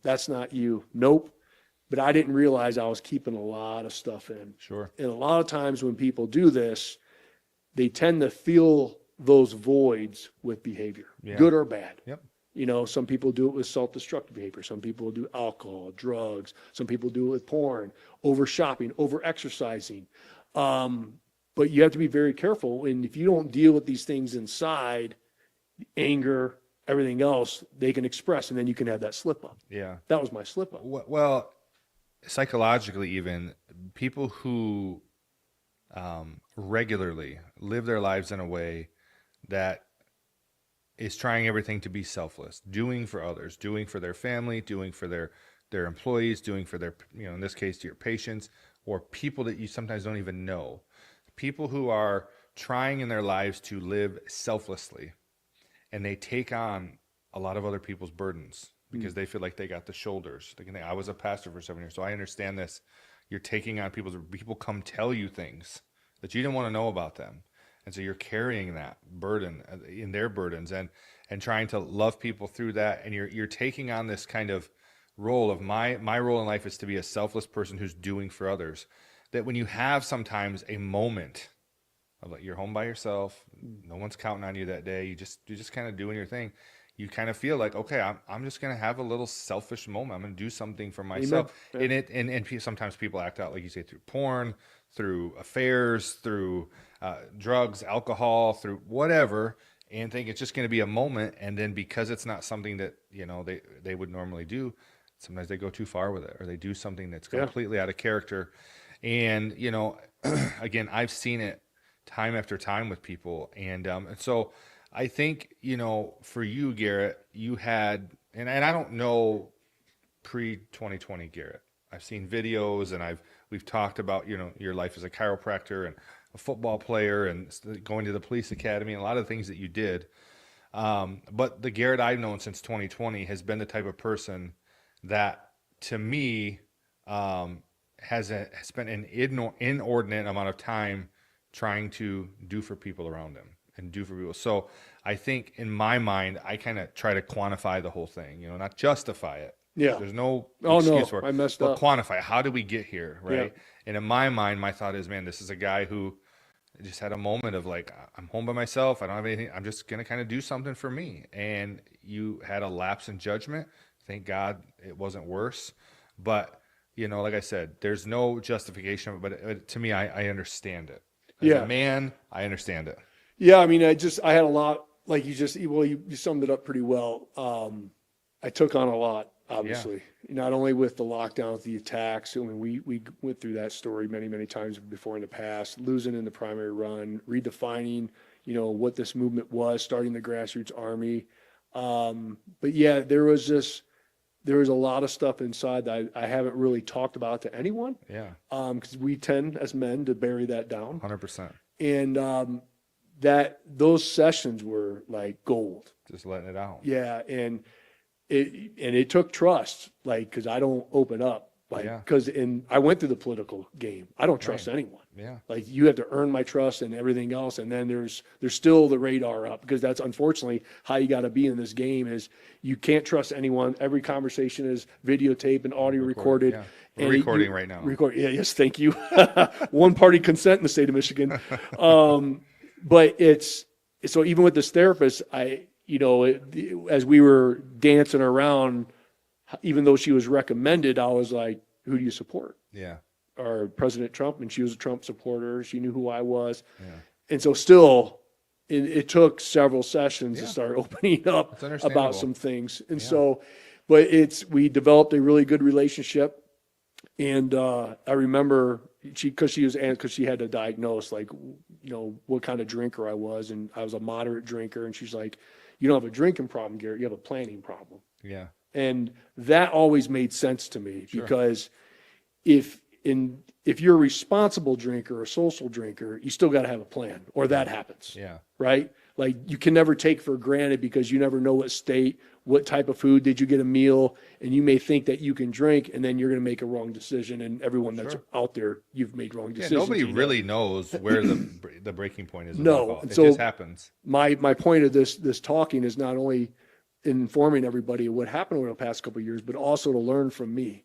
"That's not you." "Nope." But I didn't realize I was keeping a lot of stuff in. Sure. And a lot of times when people do this, they tend to fill those voids with behavior, good or bad. Yep. You know, some people do it with self-destructive behavior. Some people do alcohol, drugs. Some people do it with porn, over shopping, over exercising. But you have to be very careful. And if you don't deal with these things inside, anger, everything else, they can express, and then you can have that slip up. Yeah. That was my slip up. Well, psychologically, even people who regularly live their lives in a way that is trying everything to be selfless, doing for others, doing for their family, doing for their employees, doing for their, you know, in this case, your patients or people that you sometimes don't even know. People who are trying in their lives to live selflessly, and they take on a lot of other people's burdens because they feel like they got the shoulders. They can think, I was a pastor for 7 years, so I understand this. You're taking on people come tell you things that you didn't want to know about them. And so you're carrying that burden in their burdens and trying to love people through that. And you're taking on this kind of role of my role in life is to be a selfless person who's doing for others. That when you have sometimes a moment of like you're home by yourself, no one's counting on you that day, you're just kind of doing your thing. You kind of feel like, okay, I'm just going to have a little selfish moment. I'm going to do something for myself. Amen. And sometimes people act out, like you say, through porn, through affairs, through drugs, alcohol, through whatever, and think it's just going to be a moment. And then because it's not something that, you know, they would normally do, sometimes they go too far with it, or they do something that's completely out of character. And, you know, again, I've seen it time after time with people. And so I think, you know, for you, Garrett, you had, and I don't know pre-2020 Garrett. I've seen videos and we've talked about, you know, your life as a chiropractor and a football player and going to the police academy and a lot of things that you did. But the Garrett I've known since 2020 has been the type of person that, to me, has spent an inordinate amount of time trying to do for people around him and do for people. So I think in my mind, I kind of try to quantify the whole thing, you know, not justify it. Yeah. There's no excuse excuse for it. I messed but up. Quantify. How did we get here, right? Yeah. And in my mind, my thought is, man, this is a guy who just had a moment of like, I'm home by myself. I don't have anything. I'm just going to kind of do something for me. And you had a lapse in judgment. Thank God it wasn't worse. But like I said, there's no justification, but to me, I understand it. As Yeah. a man, I understand it. Yeah, I mean, I had a lot, like you summed it up pretty well. I took on a lot, obviously, not only with the lockdowns, the attacks. I mean, we went through that story many, many times before in the past, losing in the primary run, redefining, what this movement was, starting the Grassroots Army. But yeah, there was a lot of stuff inside that I haven't really talked about to anyone. Yeah. Because we tend as men to bury that down. 100%. And those sessions were like gold. Just letting it out. Yeah, and it took trust, like, because I don't open up, like, because I went through the political game. I don't trust anyone. Yeah. Like, you have to earn my trust and everything else, and then there's still the radar up, because that's unfortunately how you got to be in this game. Is you can't trust anyone. Every conversation is videotaped and audio recorded. Yeah. We're and recording right now. Yeah, yes, thank you. One party consent in the state of Michigan. But so even with this therapist, as we were dancing around, even though she was recommended, I was like, who do you support? Yeah. Or President Trump, and she was a Trump supporter. She knew who I was. Yeah. And so still, it took several sessions to start opening up about some things. And so, but we developed a really good relationship. And I remember because she had to diagnose, like, what kind of drinker I was. And I was a moderate drinker. And she's like, you don't have a drinking problem, Garrett. You have a planning problem. Yeah. And that always made sense to me, because if you're a responsible drinker or a social drinker, you still got to have a plan, or that happens. Yeah. Right? Like, you can never take for granted, because you never know what state, what type of food, did you get a meal, and you may think that you can drink, and then you're going to make a wrong decision. And everyone that's out there, you've made wrong decisions. Yeah, nobody really knows where the breaking point is. No, it so just happens. My point of this talking is not only informing everybody of what happened over the past couple of years, but also to learn from me,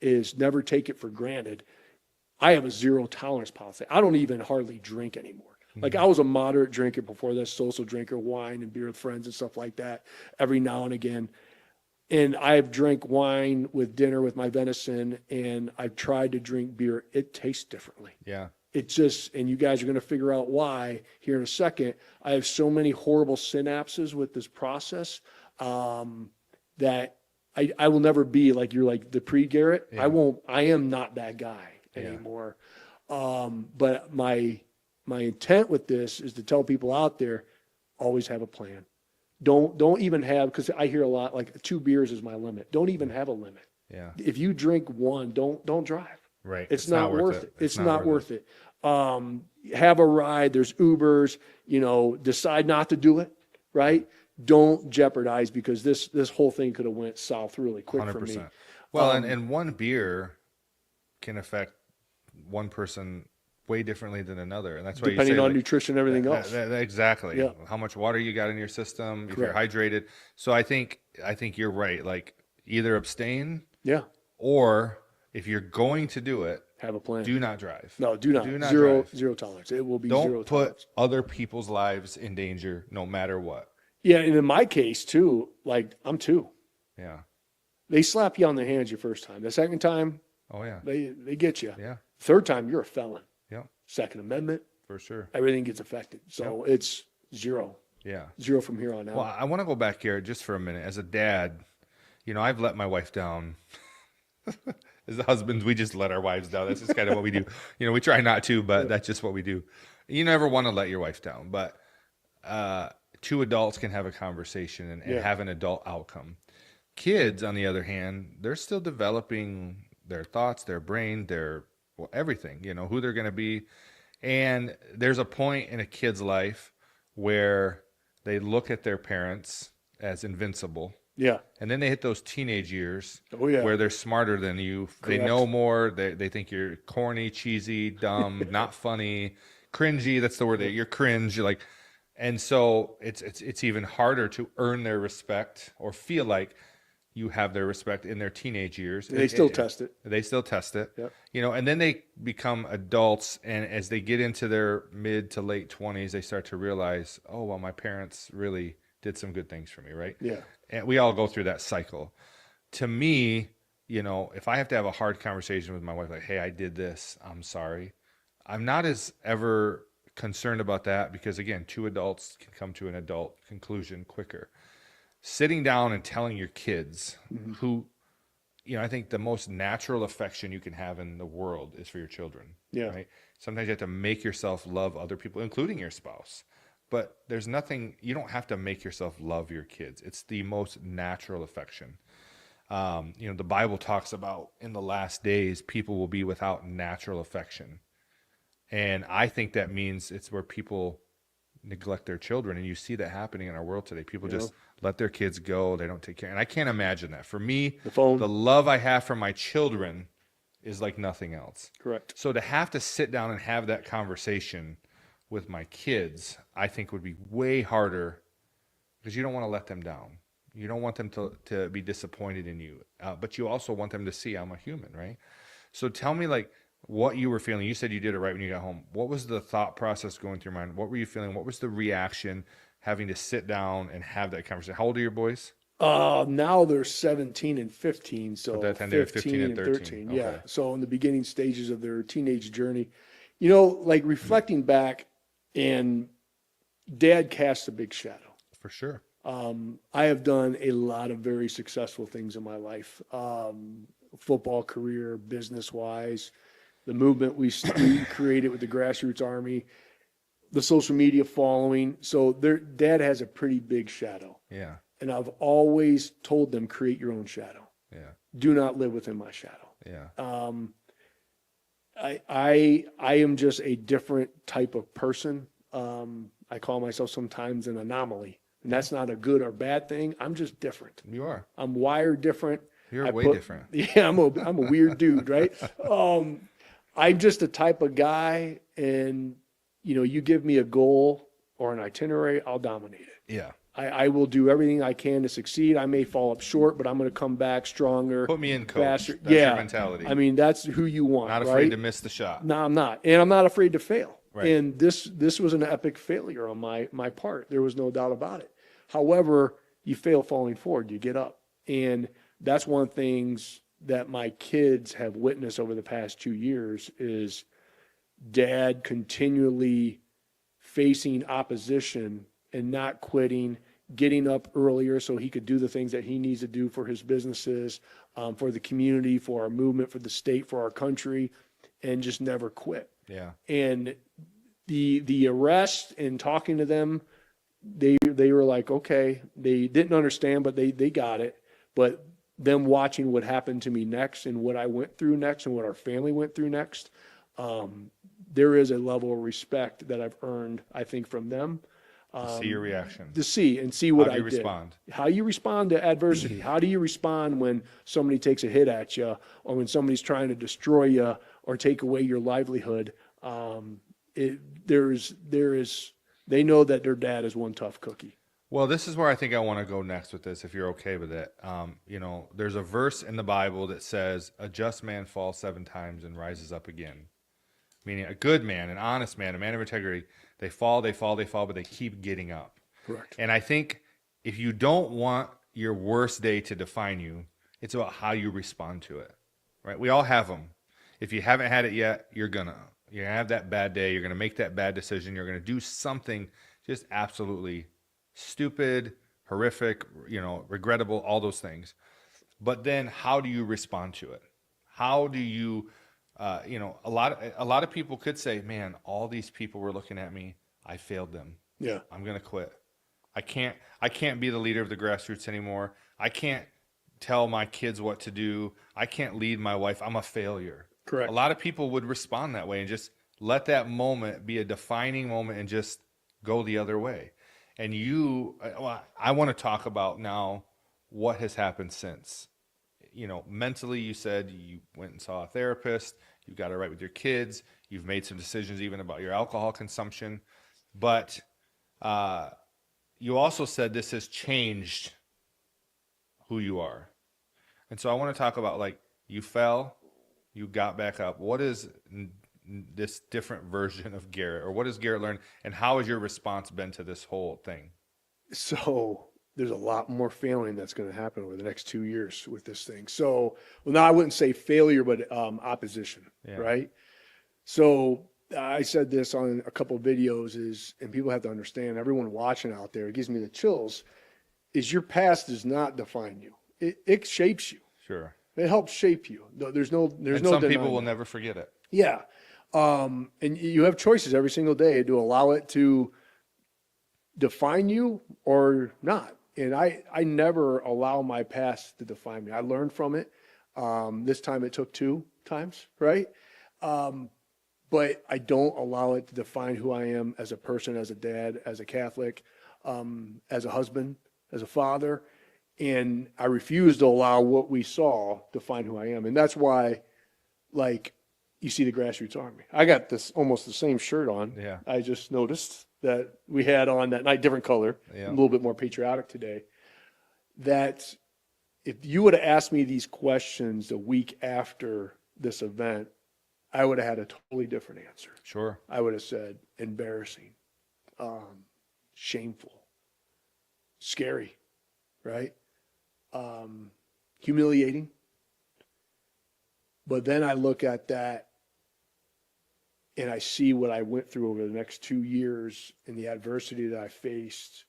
is never take it for granted. I have a zero tolerance policy. I don't even hardly drink anymore. Like, I was a moderate drinker before this, social drinker, wine and beer with friends and stuff like that every now and again. And I've drank wine with dinner with my venison, and I've tried to drink beer. It tastes differently. Yeah. It just, and you guys are going to figure out why here in a second. I have so many horrible synapses with this process that I will never be like, you're like the pre-Garrett. Yeah. I am not that guy anymore. But my intent with this is to tell people out there, always have a plan. Don't even have, because I hear a lot, like 2 beers is my limit. Don't even have a limit. Yeah. If you drink 1, don't drive. Right. It's not worth it. It's not worth it. Have a ride. There's Ubers, decide not to do it. Right. Don't jeopardize, because this whole thing could have went south really quick 100%. For me. Well, and one beer can affect one person way differently than another, and that's why depending you say, on nutrition and everything else. Exactly. Yeah. How much water you got in your system, if Correct. you're hydrated. So I think you're right. Like, either abstain, or if you're going to do it, have a plan. Do not drive. No, do not. Zero tolerance. It will be Don't zero tolerance. put other people's lives in danger, no matter what. Yeah, and in my case too, like, I'm 2. Yeah. They slap you on the hands your first time. The second time, oh yeah, they get you. Yeah. Third time, you're a felon. Yeah. Second Amendment, for sure. everything gets affected. So it's 0. Yeah. 0 from here on out. Well, I want to go back here just for a minute. As a dad, I've let my wife down. As husbands, we just let our wives down. That's just kind of what we do. We try not to, but that's just what we do. You never want to let your wife down, but 2 adults can have a conversation and have an adult outcome. Kids, on the other hand, they're still developing their thoughts, their brain, everything, who they're going to be. And there's a point in a kid's life where they look at their parents as invincible. Yeah. And then they hit those teenage years where they're smarter than you. Correct. They know more. They think you're corny, cheesy, dumb, not funny, cringy. That's the word. You're cringe. You're like, and so it's even harder to earn their respect or feel like you have their respect in their teenage years. They still test it. They still test it. Yep. And then they become adults, and as they get into their mid to late 20s, they start to realize, oh, well, my parents really did some good things for me, right? Yeah. And we all go through that cycle. To me, you know, if I have to have a hard conversation with my wife, like, hey, I did this, I'm sorry. I'm not as ever concerned about that because, again, two adults can come to an adult conclusion quicker. Sitting down and telling your kids who, you know, I think the most natural affection you can have in the world is for your children. Yeah. Right. Sometimes you have to make yourself love other people, including your spouse. But there's nothing, you don't have to make yourself love your kids. It's the most natural affection. You know, the Bible talks about in the last days, people will be without natural affection. And I think that means it's where people neglect their children. And you see that happening in our world today. People just let their kids go. They don't take care. And I can't imagine that. For me, the love I have for my children is like nothing else. Correct. So to have to sit down and have that conversation with my kids, I think would be way harder because you don't want to let them down. You don't want them to be disappointed in you, but you also want them to see I'm a human, right? So tell me, like, what you were feeling. You said you did it right when you got home. What was the thought process going through your mind? What were you feeling? What was the reaction having to sit down and have that conversation? How old are your boys? Now they're 17 and 15, so At that time they were 15 and 13. Yeah. Okay. So in the beginning stages of their teenage journey, you know, like reflecting back, and Dad cast a big shadow. For sure. I have done a lot of very successful things in my life, football career, business-wise, the movement we created with the Grassroots Army, the social media following. So their dad has a pretty big shadow. Yeah. And I've always told them, create your own shadow. Yeah. Do not live within my shadow. Yeah. I am just a different type of person. I call myself sometimes an anomaly. And that's not a good or bad thing. I'm just different. You are. I'm wired different. You're way different. Yeah, I'm a weird dude, right? I'm just a type of guy, and you know, you give me a goal or an itinerary, I'll dominate it. Yeah. I will do everything I can to succeed. I may fall up short, but I'm going to come back stronger. Put me in, coach. Faster. That's yeah. your mentality. I mean, that's who you want. Not afraid to miss the shot. No, I'm not, and I'm not afraid to fail. Right. And this was an epic failure on my part. There was no doubt about it. However, you fail falling forward, you get up. And that's one of the things that my kids have witnessed over the past 2 years is Dad continually facing opposition and not quitting, getting up earlier so he could do the things that he needs to do for his businesses, for the community, for our movement, for the state, for our country, and just never quit. Yeah. And the arrest and talking to them, they were like, okay, they didn't understand, but they got it. But them watching what happened to me next and what I went through next and what our family went through next, there is a level of respect that I've earned, I think, from them. See your reaction. To see what I did. How do you respond? How you respond to adversity. How do you respond when somebody takes a hit at you, or when somebody's trying to destroy you or take away your livelihood? They know that their dad is one tough cookie. Well, this is where I think I want to go next with this, if you're okay with it. You know, there's a verse in the Bible that says, a just man falls 7 times and rises up again. Meaning a good man, an honest man, a man of integrity, they fall, but they keep getting up. Correct. And I think if you don't want your worst day to define you, it's about how you respond to it, right? We all have them. If you haven't had it yet, you're going to have that bad day. You're going to make that bad decision. You're going to do something just absolutely stupid, horrific, you know, regrettable, all those things. But then how do you respond to it? How do you, you know, a lot of people could say, man, all these people were looking at me. I failed them. Yeah. I'm going to quit. I can't be the leader of the Grassroots anymore. I can't tell my kids what to do. I can't lead my wife. I'm a failure. Correct. A lot of people would respond that way and just let that moment be a defining moment and just go the other way. And I want to talk about now what has happened since. You know, mentally, you said you went and saw a therapist. You got it right with your kids. You've made some decisions even about your alcohol consumption. But you also said this has changed who you are. And so I want to talk about, like, you fell, you got back up. What is this different version of Garrett, or what has Garrett learned, and how has your response been to this whole thing? So there's a lot more failing that's going to happen over the next 2 years with this thing. So, well, now I wouldn't say failure, but opposition, Yeah. right? So I said this on a couple of videos and people have to understand, everyone watching out there, it gives me the chills, is your past does not define you. It shapes you. Sure. It helps shape you. There's no And no some people denying will that. never forget it. Yeah. And you have choices every single day to allow it to define you or not. And I never allow my past to define me. I learned from it. This time it took 2 times, right? But I don't allow it to define who I am as a person, as a dad, as a Catholic, as a husband, as a father. And I refuse to allow what we saw define who I am. And that's why, like, you see the Grassroots Army. I got this almost the same shirt on. Yeah. I just noticed that we had on that night, different color, Yeah. a little bit more patriotic today. That if you would have asked me these questions a week after this event, I would have had a totally different answer. Sure. I would have said embarrassing, shameful, scary, right? Humiliating. But then I look at that and I see what I went through over the next 2 years and the adversity that I faced,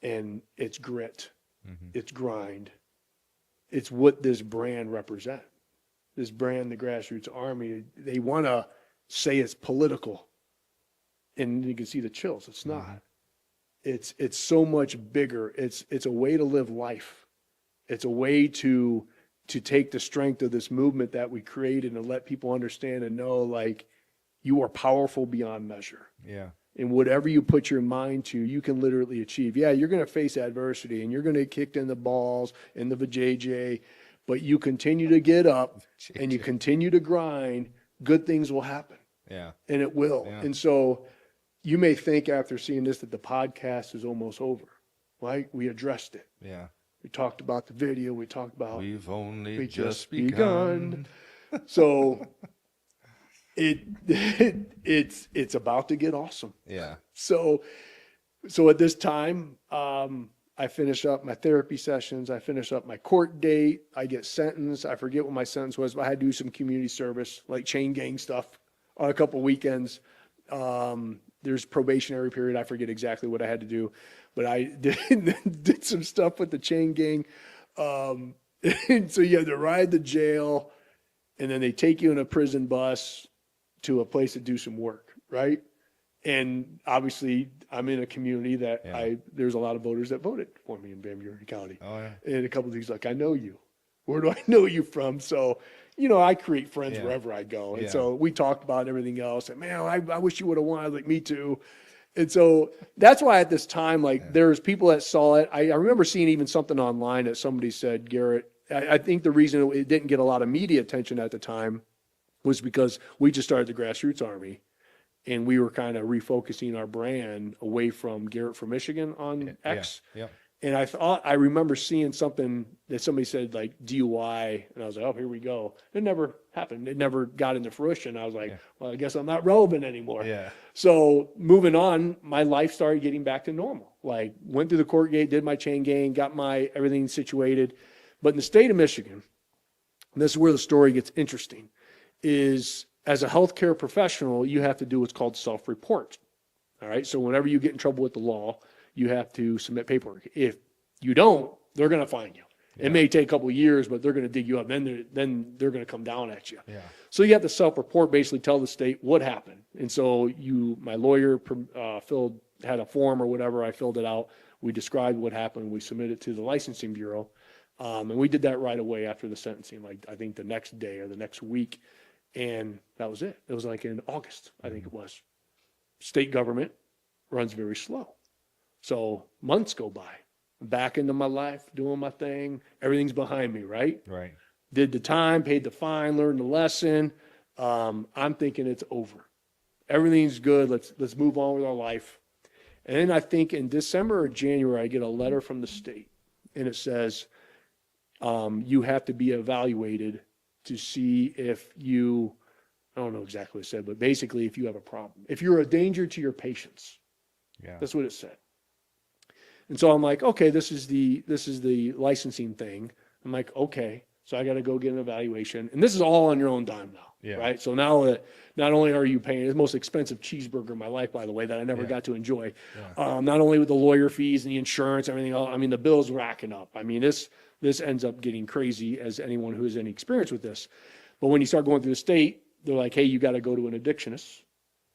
and it's grit, it's grind, it's what this brand represents. This brand, the Grassroots Army, they want to say it's political, and you can see the chills. It's not. It's so much bigger. It's a way to live life. It's a way to take the strength of this movement that we created and let people understand and know, like, you are powerful beyond measure. Yeah. And whatever you put your mind to, you can literally achieve. Yeah, you're going to face adversity and you're going to get kicked in the balls and the vajayjay, but you continue to get up and you continue to grind, good things will happen. Yeah. And it will. Yeah. And so you may think after seeing this that the podcast is almost over, right? We addressed it. Yeah. We talked about the video. We talked about We've only we just begun. So it's about to get awesome. Yeah. So at this time, I finish up my therapy sessions. I finish up my court date. I get sentenced. I forget what my sentence was, but I had to do some community service, like chain gang stuff on a couple weekends. There's probationary period. I forget exactly what I had to do, but I did some stuff with the chain gang. And so you had to ride to jail, and then they take you in a prison bus to a place to do some work, right? And obviously, I'm in a community that there's a lot of voters that voted for me in Van Buren County. Oh, yeah. And a couple of these, like, I know you. Where do I know you from? So, I create friends wherever I go. And so we talked about everything else. And, man, I wish you would have won. I was like, me too. And so that's why at this time, like, there's people that saw it. I remember seeing even something online that somebody said, Garrett, I think the reason it didn't get a lot of media attention at the time was because we just started the Grassroots Army. And we were kind of refocusing our brand away from Garrett from Michigan on X. Yeah. And I remember seeing something that somebody said, like, DUI. And I was like, oh, here we go. It never happened. It never got into fruition. I was like, well, I guess I'm not relevant anymore. Yeah. So moving on, my life started getting back to normal. Like, went through the court gate, did my chain gang, got my everything situated. But in the state of Michigan, and this is where the story gets interesting, is as a healthcare professional, you have to do what's called self-report. All right. So whenever you get in trouble with the law, you have to submit paperwork. If you don't, they're going to find you. It may take a couple of years, but they're going to dig you up. Then they're going to come down at you. Yeah. So you have to self-report, basically tell the state what happened. And so my lawyer had a form or whatever. I filled it out. We described what happened. We submitted it to the licensing bureau. And we did that right away after the sentencing, like I think the next day or the next week. And that was it. It was like in August, I think it was. State government runs very slow. So months go by. I'm back into my life, doing my thing. Everything's behind me, right? Right. Did the time, paid the fine, learned the lesson. I'm thinking it's over. Everything's good. Let's move on with our life. And then I think in December or January, I get a letter from the state. And it says, you have to be evaluated to see if I don't know exactly what it said, but basically if you have a problem, if you're a danger to your patients. Yeah. That's what it said. And so I'm like, okay, this is the licensing thing. I'm like, okay, so I got to go get an evaluation. And this is all on your own dime now, Yeah. right? So now that not only are you paying the most expensive cheeseburger in my life, by the way, that I never got to enjoy, not only with the lawyer fees and the insurance, everything else, I mean, the bill's racking up. I mean, this ends up getting crazy as anyone who has any experience with this. But when you start going through the state, they're like, hey, you got to go to an addictionist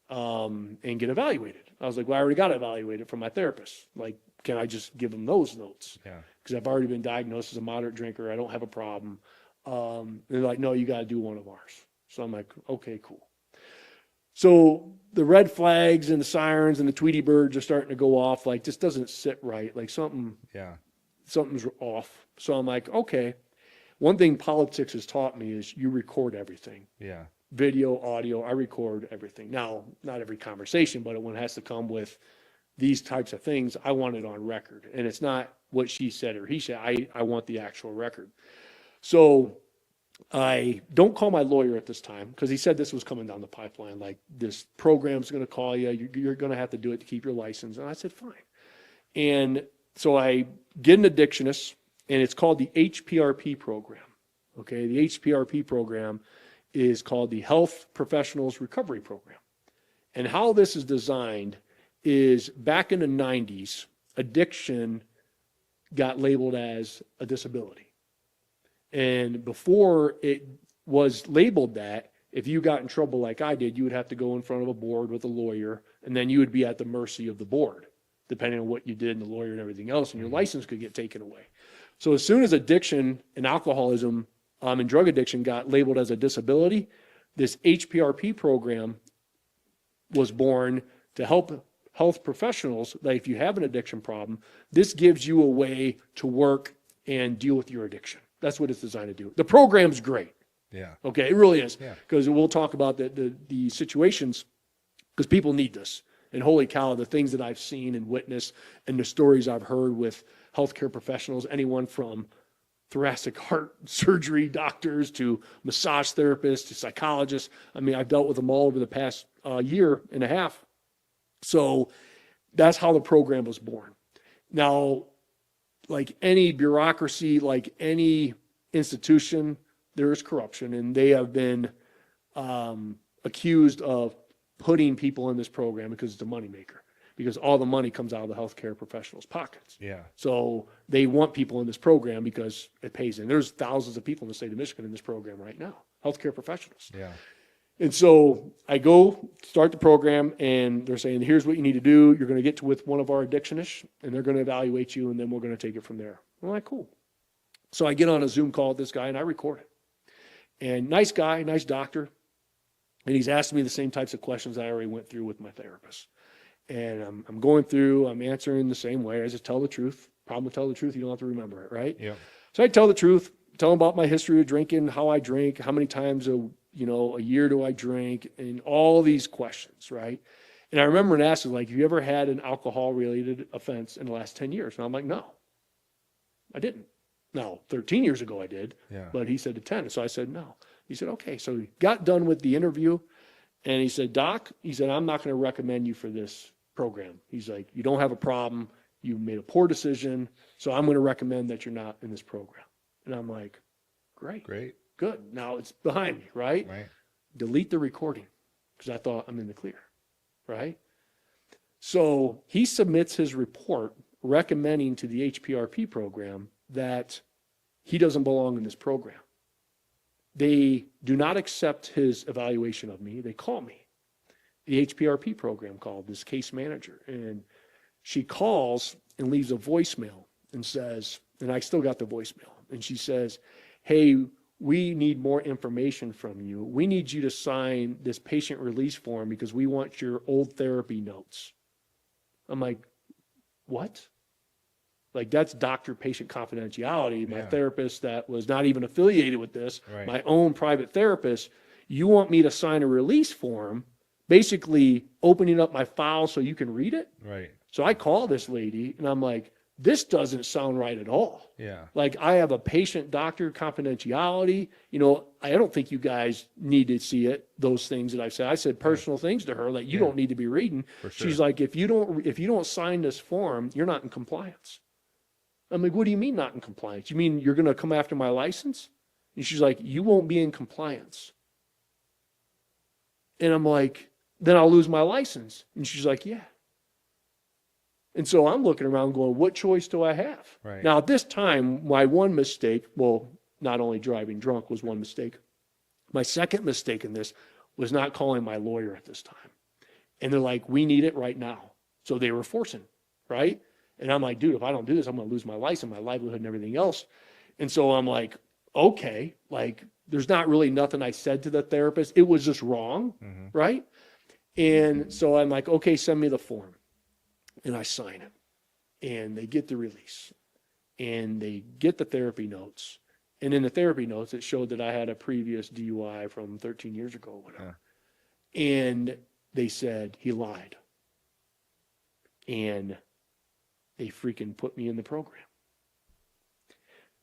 and get evaluated. I was like, well, I already got evaluated from my therapist. Like, can I just give them those notes? Yeah. Because I've already been diagnosed as a moderate drinker. I don't have a problem. They're like, no, you got to do one of ours. So I'm like, okay, cool. So the red flags and the sirens and the Tweety birds are starting to go off. Like, this doesn't sit right. Like something's off. So I'm like, okay. One thing politics has taught me is you record everything. Yeah. Video, audio, I record everything. Now, not every conversation, but when it has to come with these types of things, I want it on record. And it's not what she said or he said. I want the actual record. So I don't call my lawyer at this time because he said this was coming down the pipeline. Like, this program's going to call you. You're going to have to do it to keep your license. And I said, fine. And so I get an addictionist, and it's called the HPRP program. Okay, the HPRP program is called the Health Professionals Recovery Program. And how this is designed is back in the 90s, addiction got labeled as a disability. And before it was labeled that, if you got in trouble like I did, you would have to go in front of a board with a lawyer, and then you would be at the mercy of the board, depending on what you did and the lawyer and everything else, and your license could get taken away. So as soon as addiction and alcoholism and drug addiction got labeled as a disability, this HPRP program was born to help health professionals that if you have an addiction problem, this gives you a way to work and deal with your addiction. That's what it's designed to do. The program's great. Yeah. Okay, it really is. Yeah. Because we'll talk about the situations, because people need this. And holy cow, the things that I've seen and witnessed and the stories I've heard with healthcare professionals, anyone from thoracic heart surgery doctors to massage therapists to psychologists. I mean, I've dealt with them all over the past year and a half. So that's how the program was born. Now, like any bureaucracy, like any institution, there is corruption, and they have been accused of putting people in this program because it's a moneymaker, because all the money comes out of the healthcare professionals' pockets. Yeah. So they want people in this program because it pays in. There's thousands of people in the state of Michigan in this program right now, healthcare professionals. Yeah. And so I go start the program, and they're saying, here's what you need to do. You're going to get with one of our addictionists, and they're going to evaluate you, and then we're going to take it from there. I'm like, cool. So I get on a Zoom call with this guy, and I record it. And nice guy, nice doctor. And he's asking me the same types of questions I already went through with my therapist. And I'm going through, I'm answering the same way. I just tell the truth. Problem with tell the truth, you don't have to remember it, right? Yeah. So I tell the truth, tell him about my history of drinking, how I drink, how many times a year do I drink, and all these questions, right? And I remember asking, like, have you ever had an alcohol-related offense in the last 10 years? And I'm like, no, I didn't. Now, 13 years ago I did, but he said to 10. So I said, no. He said, okay. So he got done with the interview, and he said, Doc, he said, I'm not going to recommend you for this program. He's like, you don't have a problem. You made a poor decision, so I'm going to recommend that you're not in this program. And I'm like, great. Good. Now it's behind me, right? Delete the recording, because I thought I'm in the clear, right? So he submits his report recommending to the HPRP program that he doesn't belong in this program. They do not accept his evaluation of me. They call me. The HPRP program called this case manager, and she calls and leaves a voicemail and says, and I still got the voicemail, and she says, hey, we need more information from you. We need you to sign this patient release form because we want your old therapy notes. I'm like, what? Like, that's doctor-patient confidentiality. My therapist that was not even affiliated with this, my own private therapist, you want me to sign a release form, basically opening up my file so you can read it? Right. So I call this lady, and I'm like, this doesn't sound right at all. Yeah. Like, I have a patient-doctor confidentiality. I don't think you guys need to see it, those things that I've said. I said personal things to her that you don't need to be reading. For sure. She's like, if you don't sign this form, you're not in compliance. I'm like, what do you mean not in compliance? You mean you're going to come after my license? And she's like, you won't be in compliance. And I'm like, then I'll lose my license. And she's like, yeah. And so I'm looking around going, what choice do I have? Right. Now, at this time, my one mistake, well, not only driving drunk was one mistake. My second mistake in this was not calling my lawyer at this time. And they're like, we need it right now. So they were forcing, right? And I'm like, dude, if I don't do this, I'm going to lose my license, my livelihood, and everything else. And so I'm like, okay, like, there's not really nothing I said to the therapist. It was just wrong, right? And so I'm like, okay, send me the form. And I sign it. And they get the release. And they get the therapy notes. And in the therapy notes, it showed that I had a previous DUI from 13 years ago or whatever. Yeah. And they said he lied. And they freaking put me in the program.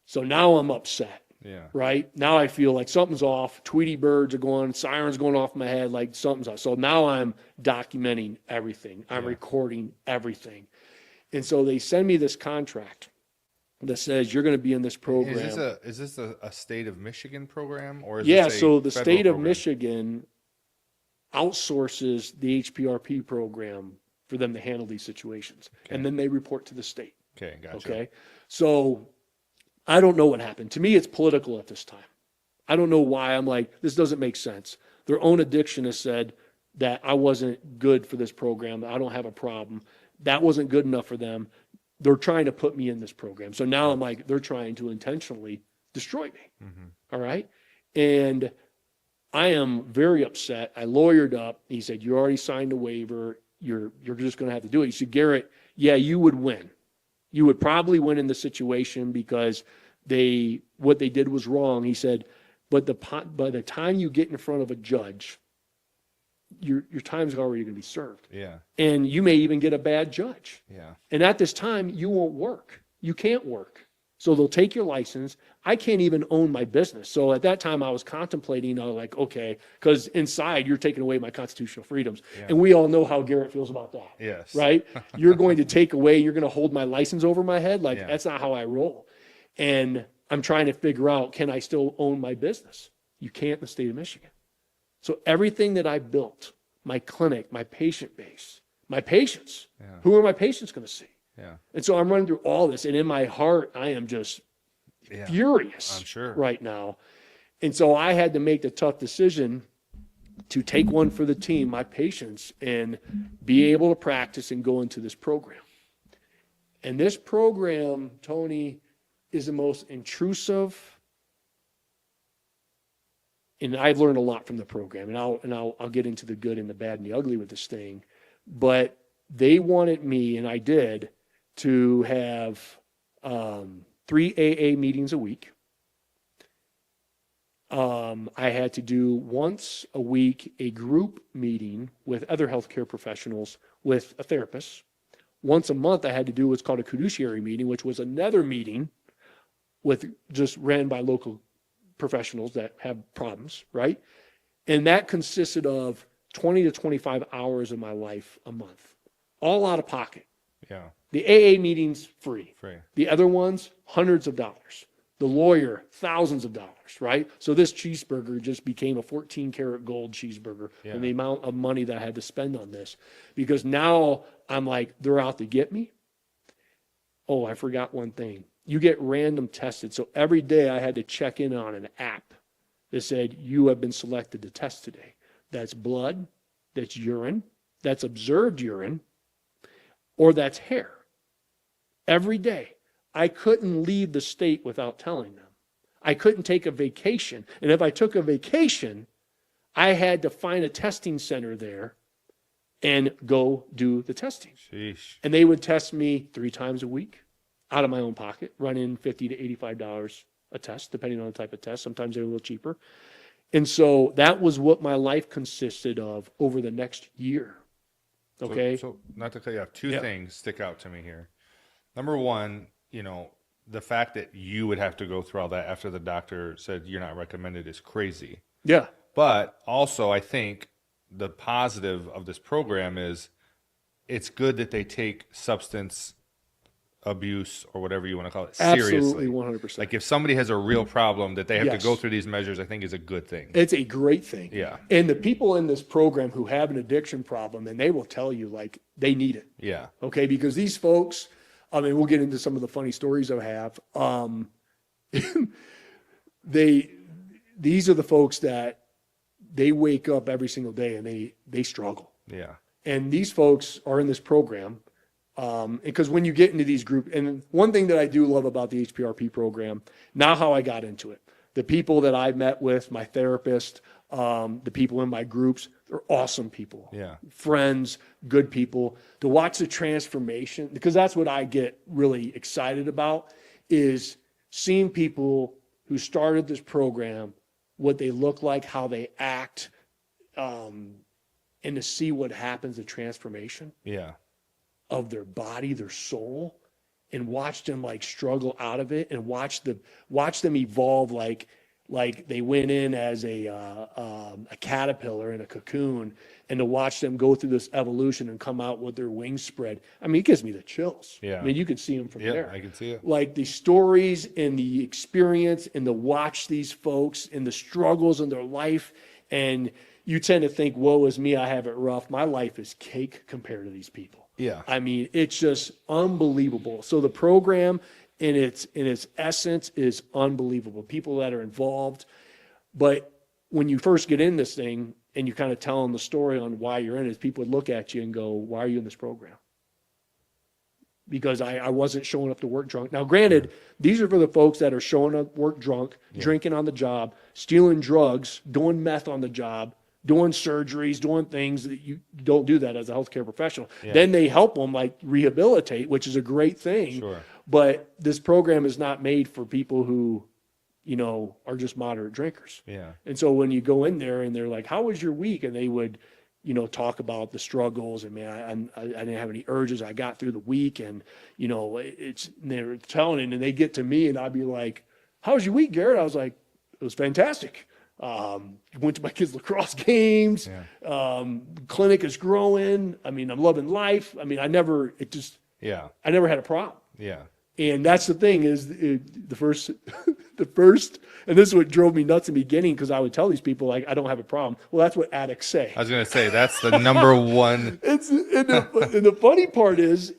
So now I'm upset. Yeah. Right? Now I feel like something's off. Tweety birds are going, sirens going off in my head, like something's off. So now I'm documenting everything. I'm recording everything. And so they send me this contract that says you're going to be in this program. Is this a state of Michigan program, or is yeah, this a so the federal state of program? Michigan outsources the HPRP program for them to handle these situations. Okay. And then they report to the state. Okay, gotcha. Okay. So I don't know what happened. To me, it's political at this time. I don't know why. I'm like, this doesn't make sense. Their own addiction has said that I wasn't good for this program. I don't have a problem. That wasn't good enough for them. They're trying to put me in this program. So now I'm like, they're trying to intentionally destroy me. All right. And I am very upset. I lawyered up. He said, you already signed a waiver. You're just going to have to do it. He said, Garrett, yeah, you would win. You would probably win in the situation because what they did was wrong. He said, but by the time you get in front of a judge, your time's already going to be served. Yeah. And you may even get a bad judge. Yeah. And at this time, you won't work. You can't work. So they'll take your license. I can't even own my business. So at that time I was contemplating, I was like, okay, because inside you're taking away my constitutional freedoms. Yeah. And we all know how Garrett feels about that. Yes. Right? You're going to take away, you're going to hold my license over my head. Like, that's not how I roll. And I'm trying to figure out, can I still own my business? You can't in the state of Michigan. So everything that I built, my clinic, my patient base, my patients, who are my patients going to see? Yeah. And so I'm running through all this, and in my heart, I am just furious right now. And so I had to make the tough decision to take one for the team, my patients, and be able to practice and go into this program. And this program, Tony, is the most intrusive. And I've learned a lot from the program, and I'll get into the good and the bad and the ugly with this thing. But they wanted me, and I did, to have 3 AA meetings a week. I had to do once a week a group meeting with other healthcare professionals with a therapist. Once a month, I had to do what's called a fiduciary meeting, which was another meeting with just ran by local professionals that have problems, right? And that consisted of 20 to 25 hours of my life a month, all out of pocket. Yeah. The AA meeting's free. Free. The other ones, hundreds of dollars. The lawyer, thousands of dollars, right? So this cheeseburger just became a 14-karat gold cheeseburger and the amount of money that I had to spend on this. Because now I'm like, they're out to get me. Oh, I forgot one thing. You get random tested. So every day I had to check in on an app that said, you have been selected to test today. That's blood, that's urine, that's observed urine, or that's hair. Every day. I couldn't leave the state without telling them. I couldn't take a vacation. And if I took a vacation, I had to find a testing center there and go do the testing. Sheesh. And they would test me 3 times a week out of my own pocket, run in $50 to $85 a test, depending on the type of test. Sometimes they're a little cheaper. And so that was what my life consisted of over the next year. Okay. So not to cut you off, two things stick out to me here. Number one, the fact that you would have to go through all that after the doctor said you're not recommended is crazy. Yeah. But also, I think the positive of this program is it's good that they take substance abuse or whatever you want to call it seriously. Absolutely, 100%. Like if somebody has a real problem that they have to Yes. go through these measures, I think is a good thing. It's a great thing. Yeah. And the people in this program who have an addiction problem, and they will tell you, like, they need it. Yeah. Okay. Because these folks, I mean, we'll get into some of the funny stories I have. These are the folks that they wake up every single day and they struggle. Yeah. And these folks are in this program. Because when you get into these groups, and one thing that I do love about the HPRP program, now how I got into it, the people that I met with, my therapist, the people in my groups, they're awesome people. Yeah. Friends, good people. To watch the transformation, because that's what I get really excited about, is seeing people who started this program, what they look like, how they act, and to see what happens, the transformation Yeah. of their body, their soul, and watch them like struggle out of it, and watch them evolve like they went in as a caterpillar in a cocoon, and to watch them go through this evolution and come out with their wings spread. I mean, it gives me the chills. Yeah. I mean, you can see them from there. I can see it. Like the stories and the experience, and to watch these folks and the struggles in their life. And you tend to think, woe is me, I have it rough. My life is cake compared to these people. Yeah. I mean, it's just unbelievable. So the program in its essence is unbelievable. People that are involved. But when you first get in this thing and you kind of tell them the story on why you're in it, people would look at you and go, why are you in this program? Because I wasn't showing up to work drunk. Now, granted, these are for the folks that are showing up work drunk, drinking on the job, stealing drugs, doing meth on the job, doing surgeries, doing things that you don't do that as a healthcare professional. Yeah. Then they help them like rehabilitate, which is a great thing. Sure. But this program is not made for people who, are just moderate drinkers. Yeah. And so when you go in there and they're like, how was your week? And they would, talk about the struggles, and man, I didn't have any urges. I got through the week, and, they're telling it, and they get to me and I'd be like, how was your week, Garrett? I was like, it was fantastic. Went to my kids' lacrosse games. Yeah. Clinic is growing. I mean, I'm loving life. I mean, I never had a problem. Yeah. And that's the thing is the first, and this is what drove me nuts in the beginning, because I would tell these people, like, I don't have a problem. Well, that's what addicts say. I was going to say, that's the number one. And the funny part is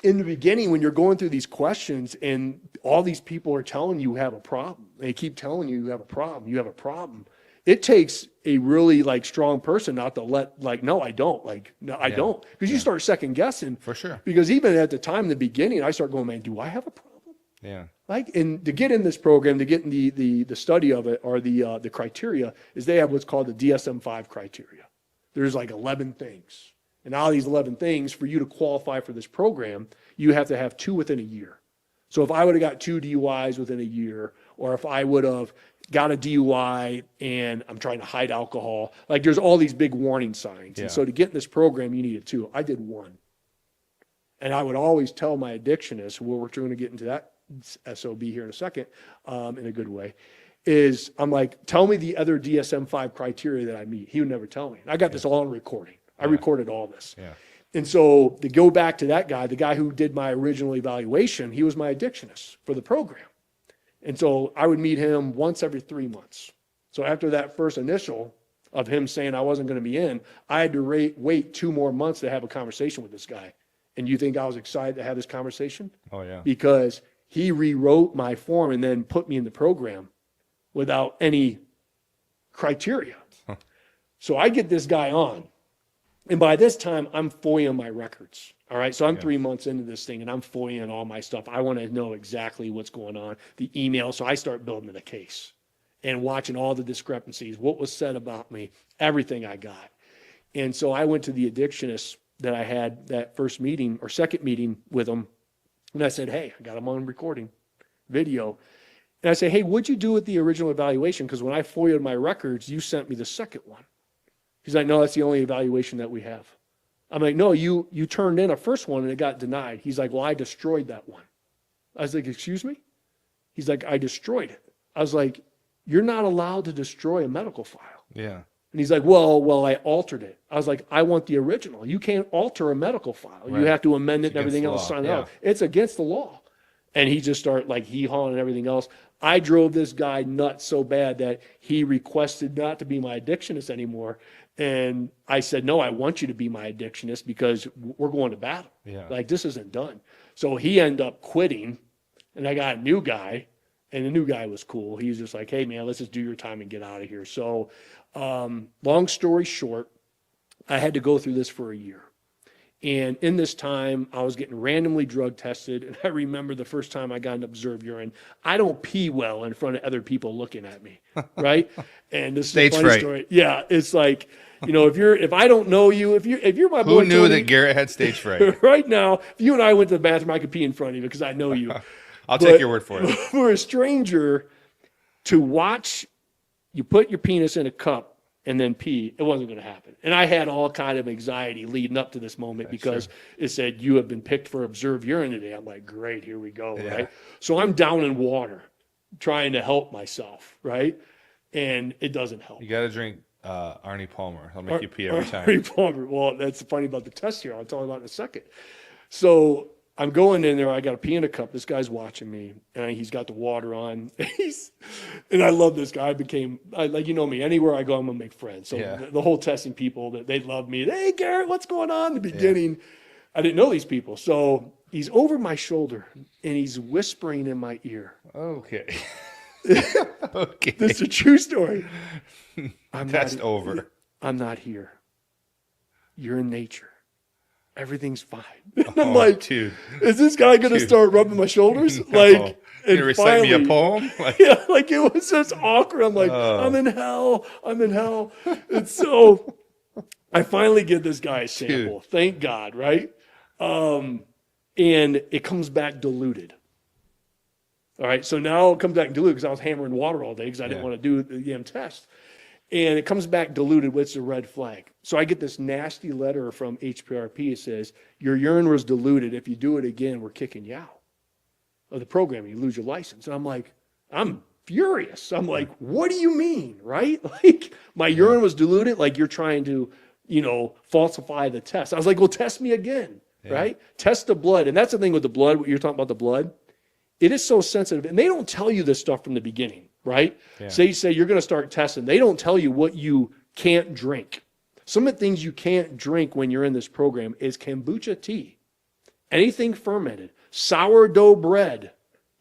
in the beginning, when you're going through these questions and all these people are telling you have a problem, they keep telling you have a problem. It takes a really like strong person not to let like, no, I don't. Like, no, I don't. Because you start second guessing. For sure. Because even at the time, in the beginning, I start going, man, do I have a problem? Yeah. Like, and to get in this program, to get in the study of it, or the criteria, is they have what's called the DSM-5 criteria. There's like 11 things. And out of these 11 things, for you to qualify for this program, you have to have 2 within a year. So if I would have got 2 DUIs within a year, or if I would have got a DUI and I'm trying to hide alcohol, like there's all these big warning signs. Yeah. And so to get in this program, you needed 2. I did 1. And I would always tell my addictionist, well, we're going to get into that SOB here in a second, in a good way, is I'm like, tell me the other DSM-5 criteria that I meet. He would never tell me. And I got this all on recording. I recorded all this. Yeah. And so to go back to that guy, the guy who did my original evaluation, he was my addictionist for the program. And so I would meet him once every 3 months. So after that first initial of him saying I wasn't going to be in, I had to wait 2 more months to have a conversation with this guy. And you think I was excited to have this conversation? Oh, yeah. Because he rewrote my form and then put me in the program without any criteria. So I get this guy on. And by this time, I'm FOIAing my records. All right. So I'm 3 months into this thing and I'm FOIAing all my stuff. I want to know exactly what's going on, the email. So I start building a case and watching all the discrepancies, what was said about me, everything I got. And so I went to the addictionist that I had that first meeting or second meeting with him. And I said, hey, I got him on recording video. And I said, hey, what'd you do with the original evaluation? Because when I FOIA'd my records, you sent me the second one. He's like, no, that's the only evaluation that we have. I'm like, no, you turned in a first one and it got denied. He's like, well, I destroyed that one. I was like, excuse me? He's like, I destroyed it. I was like, you're not allowed to destroy a medical file. Yeah. And he's like, well, I altered it. I was like, I want the original. You can't alter a medical file. Right. You have to amend it It's and everything against else, the law. sign it Yeah. out. It's against the law. And he just started like hee-hawing and everything else. I drove this guy nuts so bad that he requested not to be my addictionist anymore. And I said, no, I want you to be my addictionist because we're going to battle. Yeah. Like, this isn't done. So he ended up quitting, and I got a new guy, and the new guy was cool. He was just like, hey, man, let's just do your time and get out of here. So long story short, I had to go through this for a year. And in this time, I was getting randomly drug tested. And I remember the first time I got an observed urine. I don't pee well in front of other people looking at me, right? And this is Stage a funny fright. story. Yeah, it's like, you know, if I don't know you, if you're my boy, Who knew Tony, that Garrett had stage fright? right now, if you and I went to the bathroom, I could pee in front of you because I know you. I'll But take your word for it. For a stranger to watch you put your penis in a cup and then pee, it wasn't going to happen. And I had all kind of anxiety leading up to this moment because it said, you have been picked for observed urine today. I'm like, great, here we go, Yeah. right? So I'm down in water trying to help myself, right? And it doesn't help. You got to drink Arnie Palmer. He'll make you pee every time. Arnie Palmer. Well, that's funny about the test here. I'll tell you about it in a second. So I'm going in there. I got to pee in a cup. This guy's watching me, and he's got the water on. And I love this guy. Like, you know me. Anywhere I go, I'm gonna make friends. So Yeah. the whole testing people, they love me. Hey, Garrett, what's going on? In the beginning, I didn't know these people. So he's over my shoulder, and he's whispering in my ear. Okay. Okay. This is a true story. Test over. I'm not here. You're in nature. Everything's fine. And I'm like, dude. is this guy going to start rubbing my shoulders? No. Like, You gonna recite me a finally- poem? Like, Yeah, like it was just awkward. I'm like, I'm in hell. I'm in hell. And so I finally get this guy a sample. Thank God, right? And it comes back diluted. All right, so now it comes back diluted because I was hammering water all day because I didn't want to do the damn test. And it comes back diluted, which is a red flag. So I get this nasty letter from HPRP. It says, your urine was diluted. If you do it again, we're kicking you out of the program. You lose your license. And I'm like, I'm furious. I'm like, what do you mean, right? Like, my urine was diluted? Like, you're trying to, falsify the test. I was like, well, test me again, right? Test the blood. And that's the thing with the blood, what you're talking about the blood. It is so sensitive. And they don't tell you this stuff from the beginning. Right? Yeah. Say you're going to start testing. They don't tell you what you can't drink. Some of the things you can't drink when you're in this program is kombucha tea, anything fermented, sourdough bread.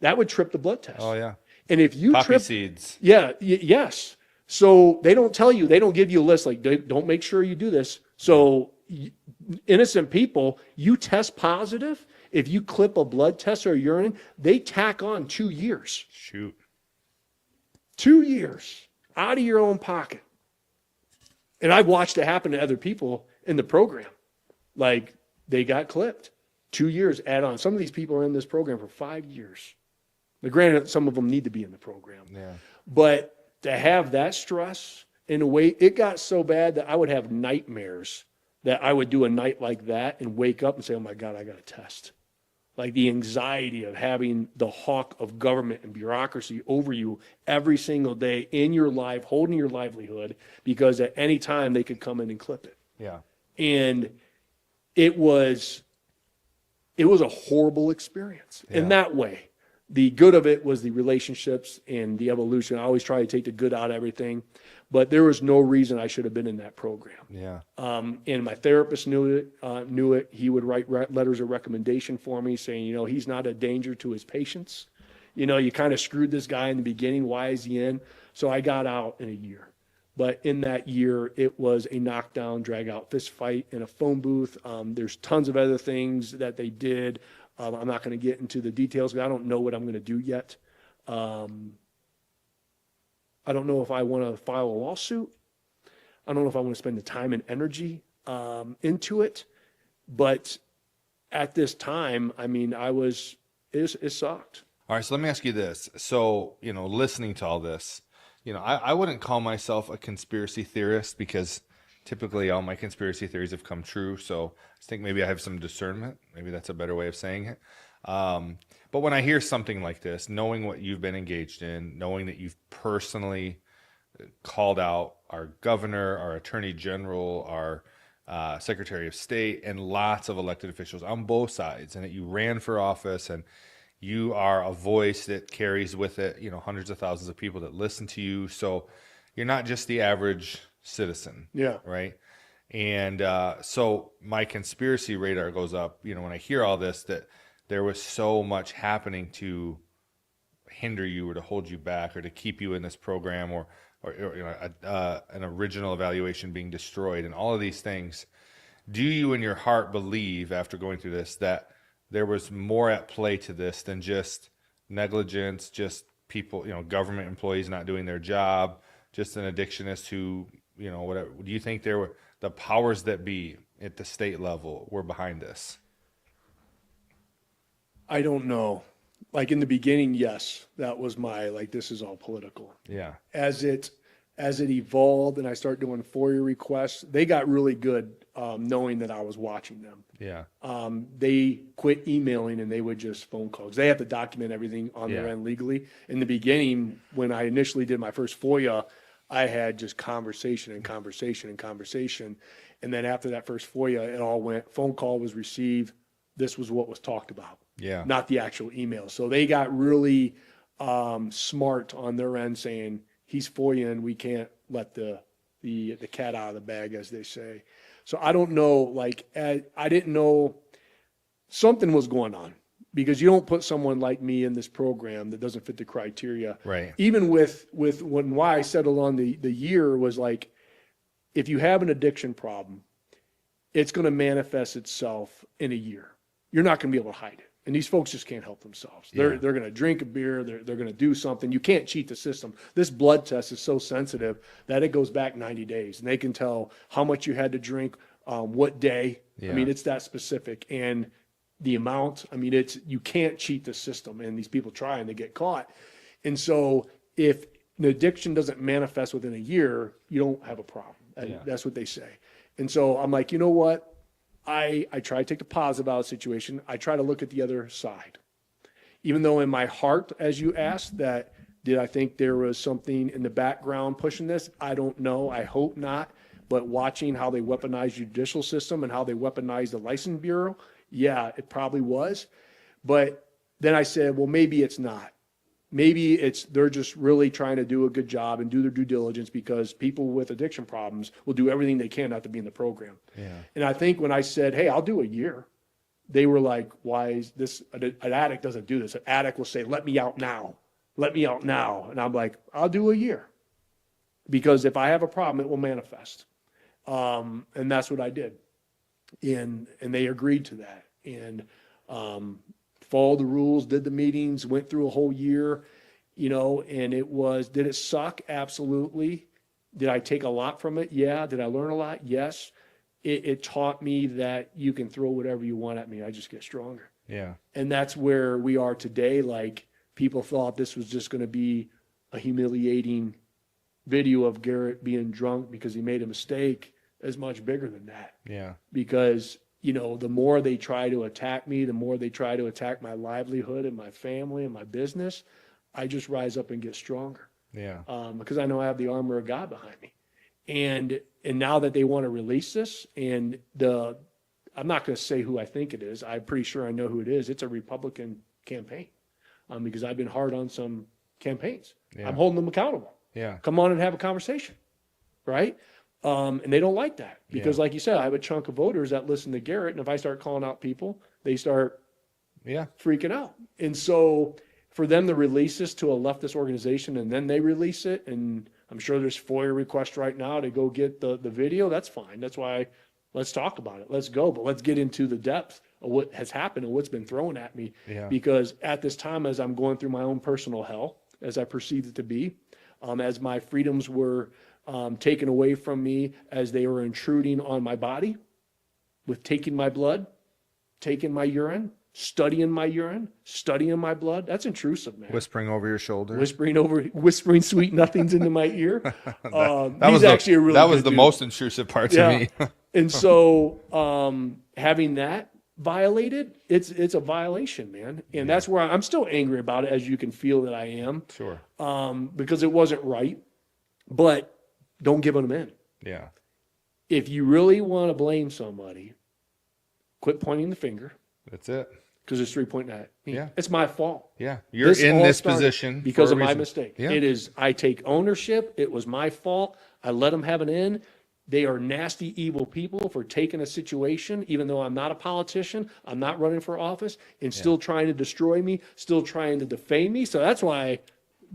That would trip the blood test. oh yeah. And if you Poppy trip, seeds. yes. So they don't tell you. They don't give you a list like, don't make sure you do this. So innocent people, you test positive. If you clip a blood test or urine, they tack on 2 years. Shoot. 2 years out of your own pocket. And I've watched it happen to other people in the program. Like, they got clipped. 2 years add on. Some of these people are in this program for 5 years. Now, granted, some of them need to be in the program. Yeah. But to have that stress, in a way, it got so bad that I would have nightmares that I would do a night like that and wake up and say, oh my God, I got a test. Like the anxiety of having the hawk of government and bureaucracy over you every single day in your life, holding your livelihood, because at any time they could come in and clip it. Yeah. And it was a horrible experience in that way. The good of it was the relationships and the evolution. I always try to take the good out of everything, but there was no reason I should have been in that program. Yeah. And my therapist knew it. He would write letters of recommendation for me saying, he's not a danger to his patients. You kind of screwed this guy in the beginning. Why is he in? So I got out in a year. But in that year, it was a knockdown, drag-out fist fight in a phone booth. There's tons of other things that they did. I'm not going to get into the details because I don't know what I'm going to do yet. I don't know if I want to file a lawsuit. I don't know if I want to spend the time and energy into it. But at this time, I mean, it sucked. All right, so let me ask you this. So, listening to all this, I wouldn't call myself a conspiracy theorist because typically all my conspiracy theories have come true. So I think maybe I have some discernment. Maybe that's a better way of saying it. But when I hear something like this, knowing what you've been engaged in, knowing that you've personally called out our governor, our attorney general, our secretary of state, and lots of elected officials on both sides, and that you ran for office, and you are a voice that carries with it, hundreds of thousands of people that listen to you. So you're not just the average citizen. Yeah. Right. And so my conspiracy radar goes up, when I hear all this, that there was so much happening to hinder you or to hold you back or to keep you in this program, or an original evaluation being destroyed, and all of these things. Do you in your heart believe, after going through this, that there was more at play to this than just negligence, just people, government employees not doing their job, just an addictionist who, whatever? Do you think there were the powers that be at the state level were behind this? I don't know. Like in the beginning, yes, that was this is all political. Yeah. As it evolved and I started doing FOIA requests, they got really good knowing that I was watching them. Yeah. They quit emailing and they would just phone calls. They have to document everything on their end legally. In the beginning, when I initially did my first FOIA, I had just conversation and conversation and conversation. And then after that first FOIA, it all went, phone call was received. This was what was talked about. Yeah. Not the actual email. So they got really smart on their end saying, he's FOIA-ing, we can't let the cat out of the bag, as they say. So I don't know, I didn't know something was going on, because you don't put someone like me in this program that doesn't fit the criteria. Right. Even with why I settled on the year was like, if you have an addiction problem, it's going to manifest itself in a year. You're not going to be able to hide it. And these folks just can't help themselves. They're going to drink a beer. They're going to do something. You can't cheat the system. This blood test is so sensitive that it goes back 90 days. And they can tell how much you had to drink, what day. Yeah. I mean, it's that specific. And the amount, you can't cheat the system. And these people try and they get caught. And so if an addiction doesn't manifest within a year, you don't have a problem. That's what they say. And so I'm like, you know what? I try to take the positive out of the situation. I try to look at the other side. Even though in my heart, as you asked, that did I think there was something in the background pushing this? I don't know. I hope not. But watching how they weaponize the judicial system and how they weaponize the license bureau, yeah, it probably was. But then I said, well, maybe it's not. Maybe they're just really trying to do a good job and do their due diligence, because people with addiction problems will do everything they can not to be in the program. Yeah. And I think when I said, hey, I'll do a year, they were like, why is this? An addict doesn't do this. An addict will say, let me out now. Let me out now. And I'm like, I'll do a year, because if I have a problem, it will manifest. And that's what I did. And they agreed to that. And followed the rules, did the meetings, went through a whole year, and did it suck? Absolutely. Did I take a lot from it? Yeah. Did I learn a lot? Yes. It taught me that you can throw whatever you want at me. I just get stronger. Yeah. And that's where we are today. Like, people thought this was just going to be a humiliating video of Garrett being drunk because he made a mistake. Is much bigger than that. Yeah. Because the more they try to attack me, the more they try to attack my livelihood and my family and my business, I just rise up and get stronger. Yeah. Because I know I have the armor of God behind me. And now that they want to release this, and I'm not going to say who I think it is. I'm pretty sure I know who it is. It's a Republican campaign, because I've been hard on some campaigns. Yeah. I'm holding them accountable. Yeah. Come on and have a conversation, right? And they don't like that, because like you said, I have a chunk of voters that listen to Garrett, and if I start calling out people, they start freaking out. And so for them to release this to a leftist organization and then they release it, and I'm sure there's FOIA requests right now to go get the video, that's fine. That's why let's talk about it. Let's go. But let's get into the depth of what has happened and what's been thrown at me. Yeah. Because at this time, as I'm going through my own personal hell, as I perceived it to be, as my freedoms were taken away from me, as they were intruding on my body with taking my blood, taking my urine, studying my urine, studying my blood. That's intrusive, man. Whispering over your shoulder. Whispering sweet nothings into my ear. That was actually a really that was good the dude. most intrusive part to me. And so having that violated, it's a violation, man. And that's where I'm still angry about it, as you can feel that I am. Sure. Because it wasn't right. But don't give them in. Yeah. If you really want to blame somebody, quit pointing the finger, That's it. because it's 3.9. Yeah. It's my fault. Yeah. You're in all this started position because for of a my reason. mistake. Yeah. It is. I take ownership. It was my fault. I let them have an in. They are nasty, evil people for taking a situation, even though I'm not a politician, I'm not running for office, and still trying to destroy me, still trying to defame me. So that's why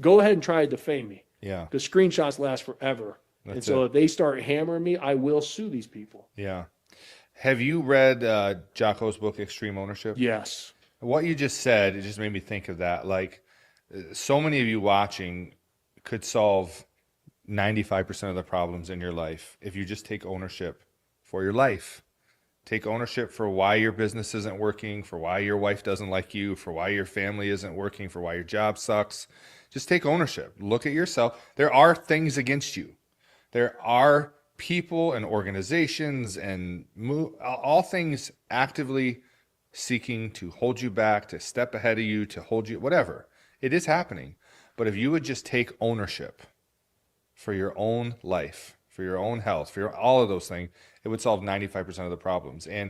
go ahead and try to defame me. Yeah. The screenshots last forever. And That's so it. if they start hammering me, I will sue these people. Yeah. Have you read Jocko's book, Extreme Ownership? Yes. What you just said, it just made me think of that. Like, so many of you watching could solve 95% of the problems in your life if you just take ownership for your life. Take ownership for why your business isn't working, for why your wife doesn't like you, for why your family isn't working, for why your job sucks. Just take ownership. Look at yourself. There are things against you. There are people and organizations and all things actively seeking to hold you back, to step ahead of you, to hold you, whatever. It is happening. But if you would just take ownership for your own life, for your own health, for all of those things, it would solve 95% of the problems. And,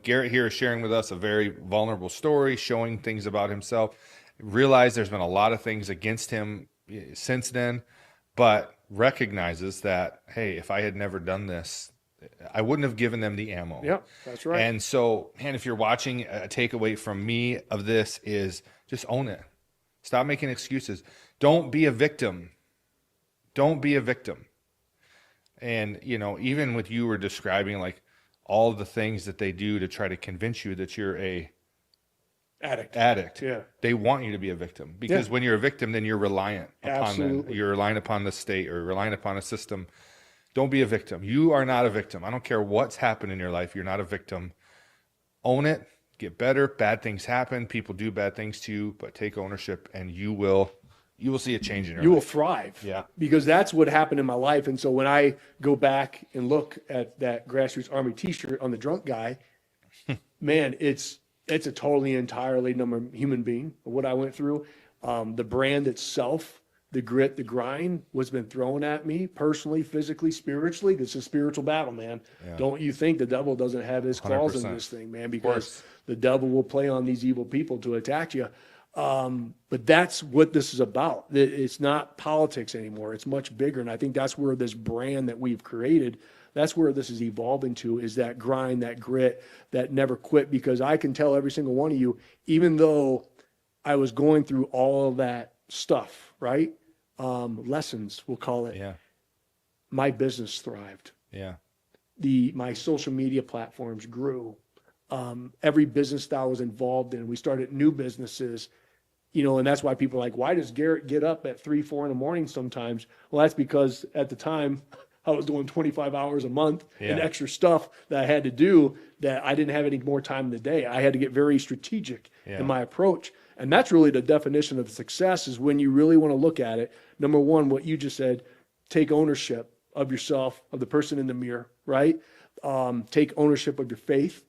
Garrett here is sharing with us a very vulnerable story, showing things about himself. Realize there's been a lot of things against him since then, but recognizes that, hey, if I had never done this, I wouldn't have given them the ammo. Yep, that's right. And so, man, if you're watching, a takeaway from me of this is just own it. Stop making excuses. Don't be a victim. Don't be a victim. And, even with you were describing like all the things that they do to try to convince you that you're a addict. Yeah. They want you to be a victim because when you're a victim, then you're reliant upon them. Absolutely. You're reliant upon the state or reliant upon a system. Don't be a victim. You are not a victim. I don't care what's happened in your life. You're not a victim. Own it. Get better. Bad things happen. People do bad things to you, but take ownership and you will see a change in your life. You will thrive. Yeah. Because that's what happened in my life. And so when I go back and look at that Grassroots Army t-shirt on the drunk guy, man, it's a totally, entirely different human being. What I went through, the brand itself, the grit, the grind, what's been thrown at me personally, physically, spiritually. This is a spiritual battle, man. Yeah. Don't you think the devil doesn't have his claws in 100%. this thing, man? Because the devil will play on these evil people to attack you. But that's what this is about. It's not politics anymore. It's much bigger. And I think that's where this brand that we've created, that's where this is evolving to, is that grind, that grit, that never quit. Because I can tell every single one of you, even though I was going through all of that stuff, right? Lessons, we'll call it. Yeah. My business thrived. Yeah. My social media platforms grew. Every business that I was involved in, we started new businesses, and that's why people are like, why does Garrett get up at 3, 4 in the morning sometimes? Well, that's because at the time I was doing 25 hours a month and extra stuff that I had to do that I didn't have any more time in the day. I had to get very strategic in my approach. And that's really the definition of success, is when you really want to look at it. Number one, what you just said, take ownership of yourself, of the person in the mirror, right? Take ownership of your faith.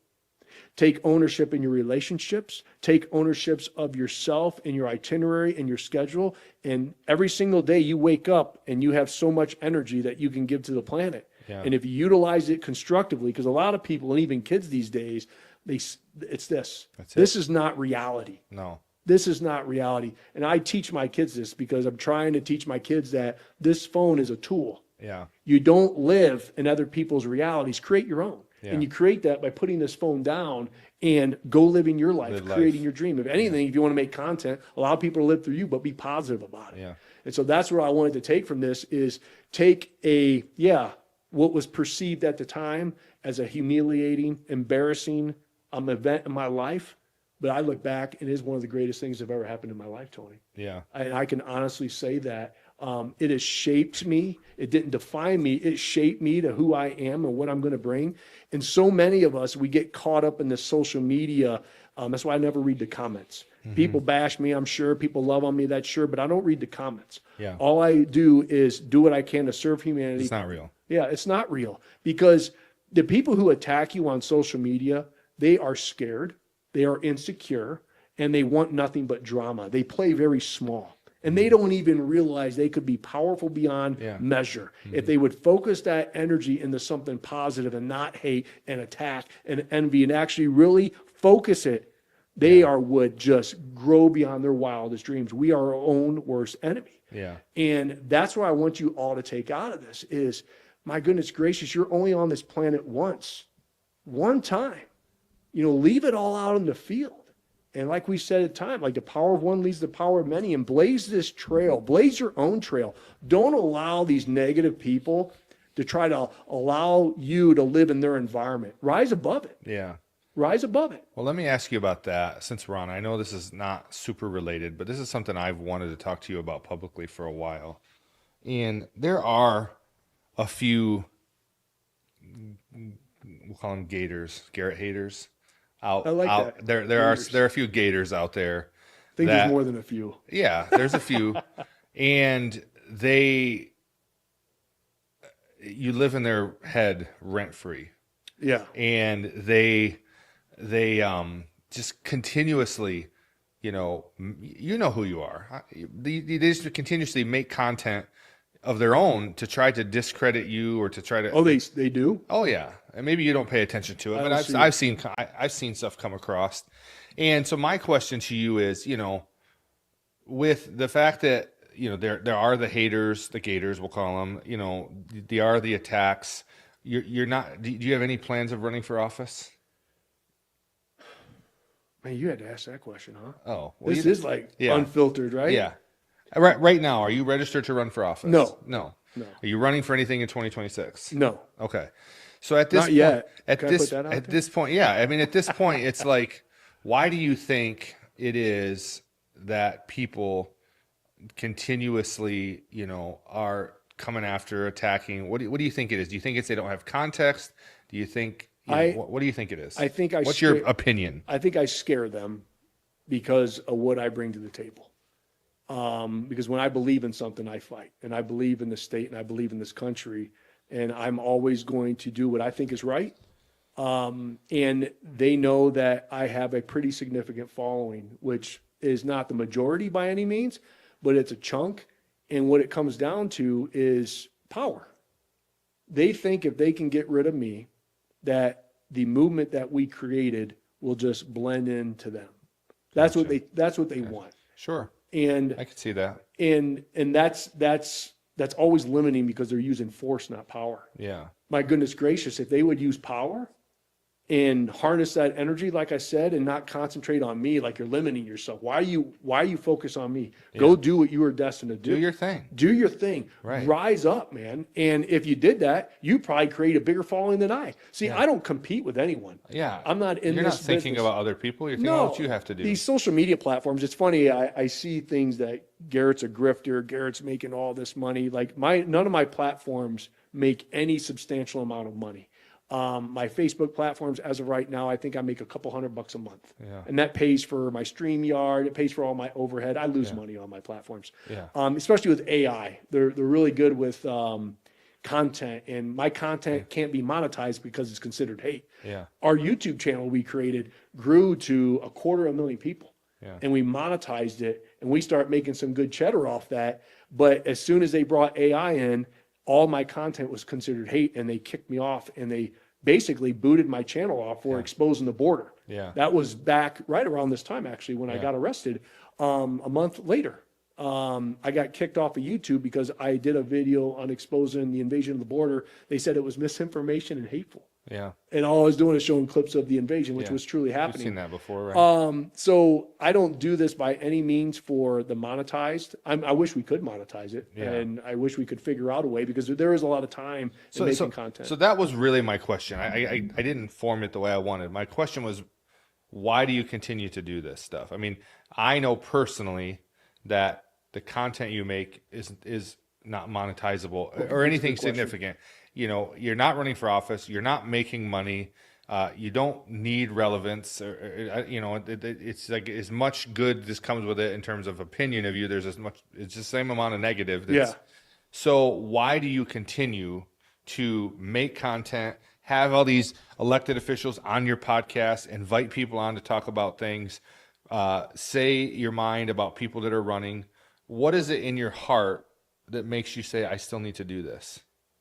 Take ownership in your relationships. Take ownerships of yourself and your itinerary and your schedule. And every single day you wake up and you have so much energy that you can give to the planet. Yeah. And if you utilize it constructively, because a lot of people, and even kids these days, it's this. That's it. This is not reality. No. This is not reality. And I teach my kids this because I'm trying to teach my kids that this phone is a tool. Yeah. You don't live in other people's realities. Create your own. Yeah. And you create that by putting this phone down and go living your life, Live creating life. your dream. If anything, if you want to make content, allow people to live through you, but be positive about it. Yeah. And so that's what I wanted to take from this, is take what was perceived at the time as a humiliating, embarrassing event in my life. But I look back, and it is one of the greatest things that have ever happened in my life, Tony. Yeah. I can honestly say that. It has shaped me. It didn't define me. It shaped me to who I am and what I'm going to bring. And so many of us, we get caught up in this social media That's why I never read the comments. People bash me, I'm sure. People love on me, that's sure, but I don't read the comments. Yeah. All I do is do what I can to serve humanity. It's not real. Yeah, it's not real, because the people who attack you on social media, they are scared, they are insecure, and they want nothing but drama. They play very small, and they don't even realize they could be powerful beyond measure if they would focus that energy into something positive and not hate and attack and envy, and actually really focus it. They would just grow beyond their wildest dreams. We are our own worst enemy. Yeah. And that's what I want you all to take out of this is, my goodness gracious, you're only on this planet once, one time. Leave it all out in the field. And like we said at the time, like the power of one leads to the power of many, and blaze this trail, blaze your own trail. Don't allow these negative people to try to allow you to live in their environment. Rise above it. Yeah. Rise above it. Well, let me ask you about that, since we're on. I know this is not super related, but this is something I've wanted to talk to you about publicly for a while. And there are a few, we'll call them gators, Garrett haters, out. I like that. There are a few gators out there. I think there's more than a few. Yeah, there's a few, and you live in their head rent free. Yeah. And they just continuously, you know who you are. They just continuously make content of their own to try to discredit you or to try to. Oh, they do? Oh yeah, and maybe you don't pay attention to it, but I've seen stuff come across, and so my question to you is, with the fact that there are the haters, the gators, we'll call them, there are the attacks. You're not. Do you have any plans of running for office? Man, you had to ask that question, huh? Oh, well, this is like unfiltered, right? Yeah. Right now, are you registered to run for office? No. Are you running for anything in 2026? No. Okay. So at this Not yet. At Can I put that out there? this point, yeah. I mean, at this point, it's like, why do you think it is that people continuously, are coming after, attacking? What do you think it is? Do you think it's they don't have context? Do you think? What do you think it is? I think What's your opinion? I think I scare them because of what I bring to the table. Because when I believe in something, I fight, and I believe in the state, and I believe in this country, and I'm always going to do what I think is right. And they know that I have a pretty significant following, which is not the majority by any means, but it's a chunk. And what it comes down to is power. They think if they can get rid of me, that the movement that we created will just blend into them. That's what they want. Sure. And I could see that. And that's always limiting because they're using force, not power. Yeah. My goodness gracious, if they would use power and harness that energy, like I said, and not concentrate on me, like you're limiting yourself. Why you focus on me? Yeah. Go do what you were destined to do. Do your thing. Do your thing. Right. Rise up, man. And if you did that, you probably create a bigger following than I. See, Yeah. I don't compete with anyone. Yeah. I'm not in You're this not thinking business. about other people. You're thinking about what you have to do. These social media platforms, it's funny, I see things that Garrett's a grifter, Garrett's making all this money. Like none of my platforms make any substantial amount of money. My Facebook platforms, as of right now, I think I make a couple $100 a month. Yeah. And that pays for my StreamYard, it pays for all my overhead. I lose money on my platforms. Yeah. Especially with AI. They're really good with content, and my content can't be monetized because it's considered hate. Yeah. Our YouTube channel we created grew to 250,000 people. Yeah. And we monetized it, and we start making some good cheddar off that. But as soon as they brought AI in, all my content was considered hate, and they kicked me off, and they basically booted my channel off for exposing the border. Yeah. That was back right around this time, actually, when I got arrested. A month later, I got kicked off of YouTube because I did a video on exposing the invasion of the border. They said it was misinformation and hateful. Yeah. And all I was doing is showing clips of the invasion, which was truly You've happening. seen that before, right? So I don't do this by any means for the monetized. I wish we could monetize it, Yeah. and I wish we could figure out a way, because there is a lot of time in making content. So that was really my question. I didn't form it the way I wanted. My question was, why do you continue to do this stuff? I mean, I know personally that the content you make is not monetizable or anything significant. You're not running for office. You're not making money. You don't need relevance, it's like as much good this comes with it in terms of opinion of you. There's as much, it's the same amount of negative. Yeah. So why do you continue to make content, have all these elected officials on your podcast, invite people on to talk about things, say your mind about people that are running? What is it in your heart that makes you say, I still need to do this?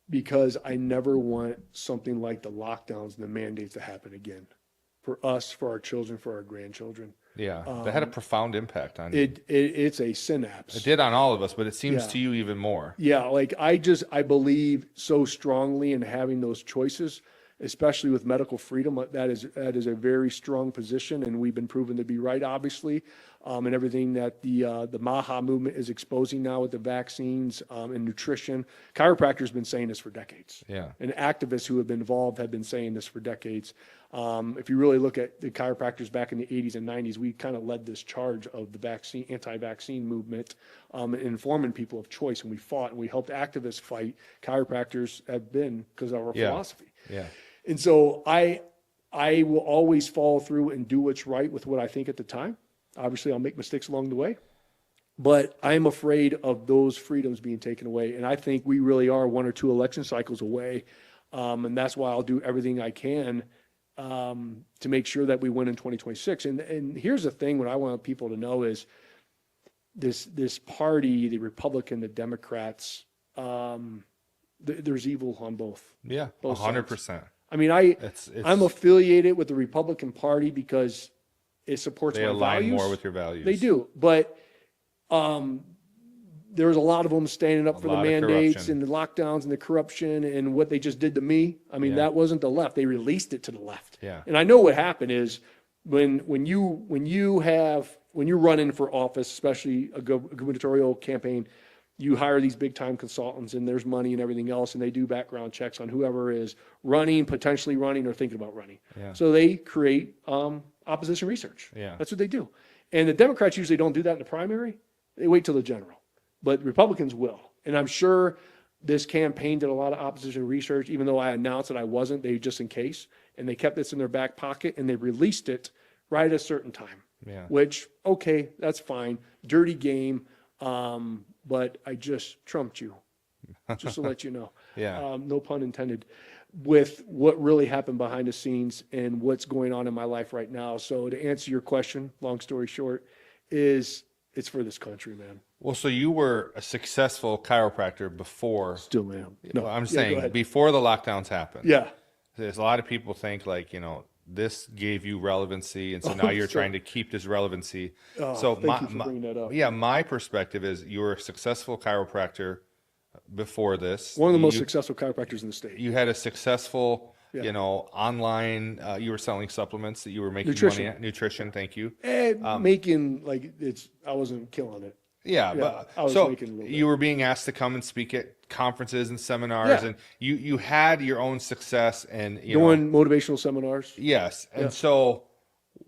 Because I never want something like the lockdowns and the mandates to happen again for us, for our children, for our grandchildren. Yeah, that had a profound impact on you. It's a synapse. It did on all of us, but it seems to you even more. Yeah, like I believe so strongly in having those choices, especially with medical freedom. That is a very strong position, and we've been proven to be right, obviously, and everything that the MAHA movement is exposing now with the vaccines and nutrition. Chiropractors been saying this for decades. Yeah. And activists who have been involved have been saying this for decades. If you really look at the chiropractors back in the 80s and 90s, we kind of led this charge of the anti-vaccine movement, informing people of choice, and we fought and we helped activists fight. Chiropractors have been because of our philosophy. Yeah. And so I will always follow through and do what's right with what I think at the time. Obviously, I'll make mistakes along the way, but I'm afraid of those freedoms being taken away. And I think we really are 1 or 2 election cycles away. And that's why I'll do everything I can to make sure that we win in 2026. And here's the thing, what I want people to know is this party, the Republican, the Democrats, there's evil on both. Yeah, both 100%. sides. I mean, I'm affiliated with the Republican Party because it supports my values. They align more with your values. They do, but there's a lot of them standing up for the mandates and the lockdowns and the corruption and what they just did to me. I mean, that wasn't the left. They released it to the left. Yeah. And I know what happened is when you're running for office, especially a gubernatorial campaign, you hire these big time consultants and there's money and everything else, and they do background checks on whoever is running, potentially running, or thinking about running. Yeah. So they create opposition research. Yeah. That's what they do. And the Democrats usually don't do that in the primary. They wait till the general. But Republicans will. And I'm sure this campaign did a lot of opposition research, even though I announced that I wasn't, they just in case. And they kept this in their back pocket and they released it right at a certain time. Yeah. Which, okay, that's fine. Dirty game. But I just trumped you, just to let you know. Yeah. No pun intended, with what really happened behind the scenes and what's going on in my life right now. So to answer your question, long story short, is it's for this country, man. Well, so you were a successful chiropractor before. Still am. No, I'm go saying ahead. before the lockdowns happened. Yeah. There's a lot of people think like, this gave you relevancy, and so now you're trying to keep this relevancy. So thank you for bringing that up. my perspective is you were a successful chiropractor before this. One of the most successful chiropractors in the state. You had a successful, online. You were selling supplements that you were making Nutrition. money at. Nutrition, thank you. Making I wasn't killing it. Yeah, but I was making a little bit. You were being asked to come and speak at conferences and seminars, and you had your own success and doing motivational seminars. Yes, and so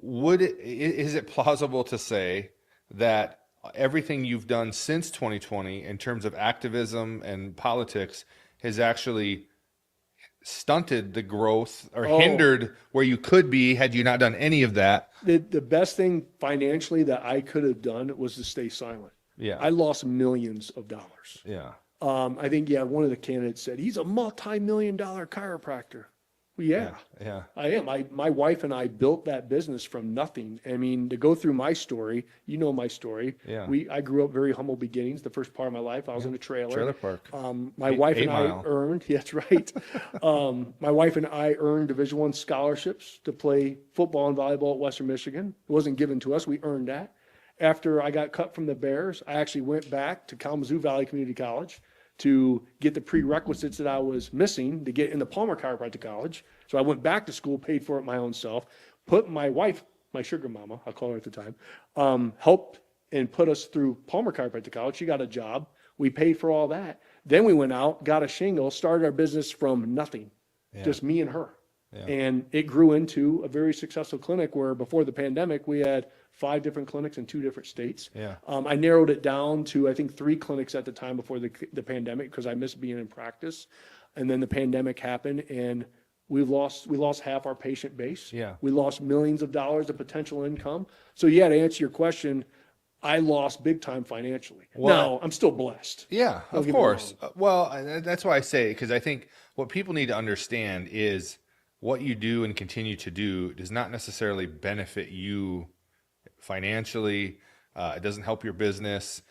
is it plausible to say that everything you've done since 2020 in terms of activism and politics has actually stunted the growth or hindered where you could be had you not done any of that? The best thing financially that I could have done was to stay silent. Yeah. I lost millions of dollars. Yeah. I think, one of the candidates said, he's a multi-million-dollar chiropractor. Well, Yeah. I am. My wife and I built that business from nothing. I mean, to go through my story, my story. Yeah. I grew up very humble beginnings. The first part of my life, I was in a trailer. Trailer park. My wife and I 8 Mile. earned, that's right. My wife and I earned Division I scholarships to play football and volleyball at Western Michigan. It wasn't given to us. We earned that. After I got cut from the Bears, I actually went back to Kalamazoo Valley Community College to get the prerequisites that I was missing to get into Palmer Chiropractic College. So I went back to school, paid for it my own self, put my wife, my sugar mama, I'll call her at the time, helped and put us through Palmer Chiropractic College. She got a job. We paid for all that. Then we went out, got a shingle, started our business from nothing, just me and her. Yeah. And it grew into a very successful clinic where before the pandemic, we had 5 different clinics in 2 different states. Yeah. I narrowed it down to, I think, 3 clinics at the time before the pandemic because I missed being in practice. And then the pandemic happened and we lost half our patient base. Yeah. We lost millions of dollars of potential income. So yeah, to answer your question, I lost big time financially. Well, now I'm still blessed. Yeah, Don't of get me course. wrong. Well, that's why I say, because I think what people need to understand is what you do and continue to do does not necessarily benefit you financially. It doesn't help your business.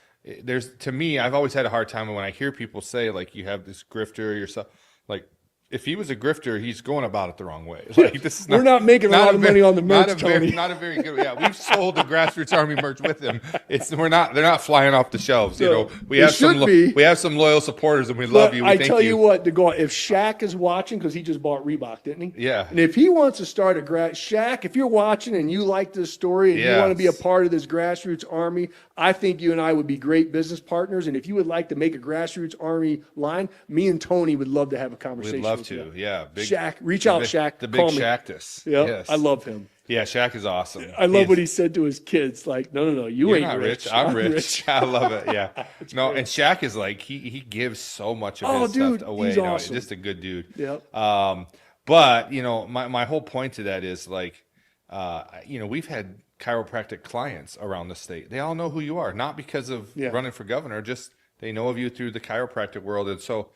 To me, I've always had a hard time when I hear people say, like, you have this grifter yourself, like, if he was a grifter, he's going about it the wrong way. Like, this is We're not making a lot of money on the merch, Tony. Not a very good. Yeah, we've sold the Grassroots Army merch with him. They're not flying off the shelves. No, we have we have some loyal supporters, and we love you. We I thank tell you what, if Shaq is watching, because he just bought Reebok, didn't he? Yeah. And if he wants to start Shaq, if you're watching and you like this story and you want to be a part of this Grassroots Army, I think you and I would be great business partners. And if you would like to make a Grassroots Army line, me and Tony would love to have a conversation. We'd love with to. you. Yeah. Shaq, reach out, Shaq. The big Call me. Shaqtus. Yeah, Yes. I love him. Yeah, Shaq is awesome. I love what he said to his kids. Like, no, you You're ain't not rich. I'm rich. I love it. Yeah. No, and Shaq is like, he gives so much of his dude, stuff away. he's awesome. Just a good dude. Yep. But my whole point to that is like, we've had chiropractic clients around the state. They all know who you are, not because of running for governor, just they know of you through the chiropractic world. And so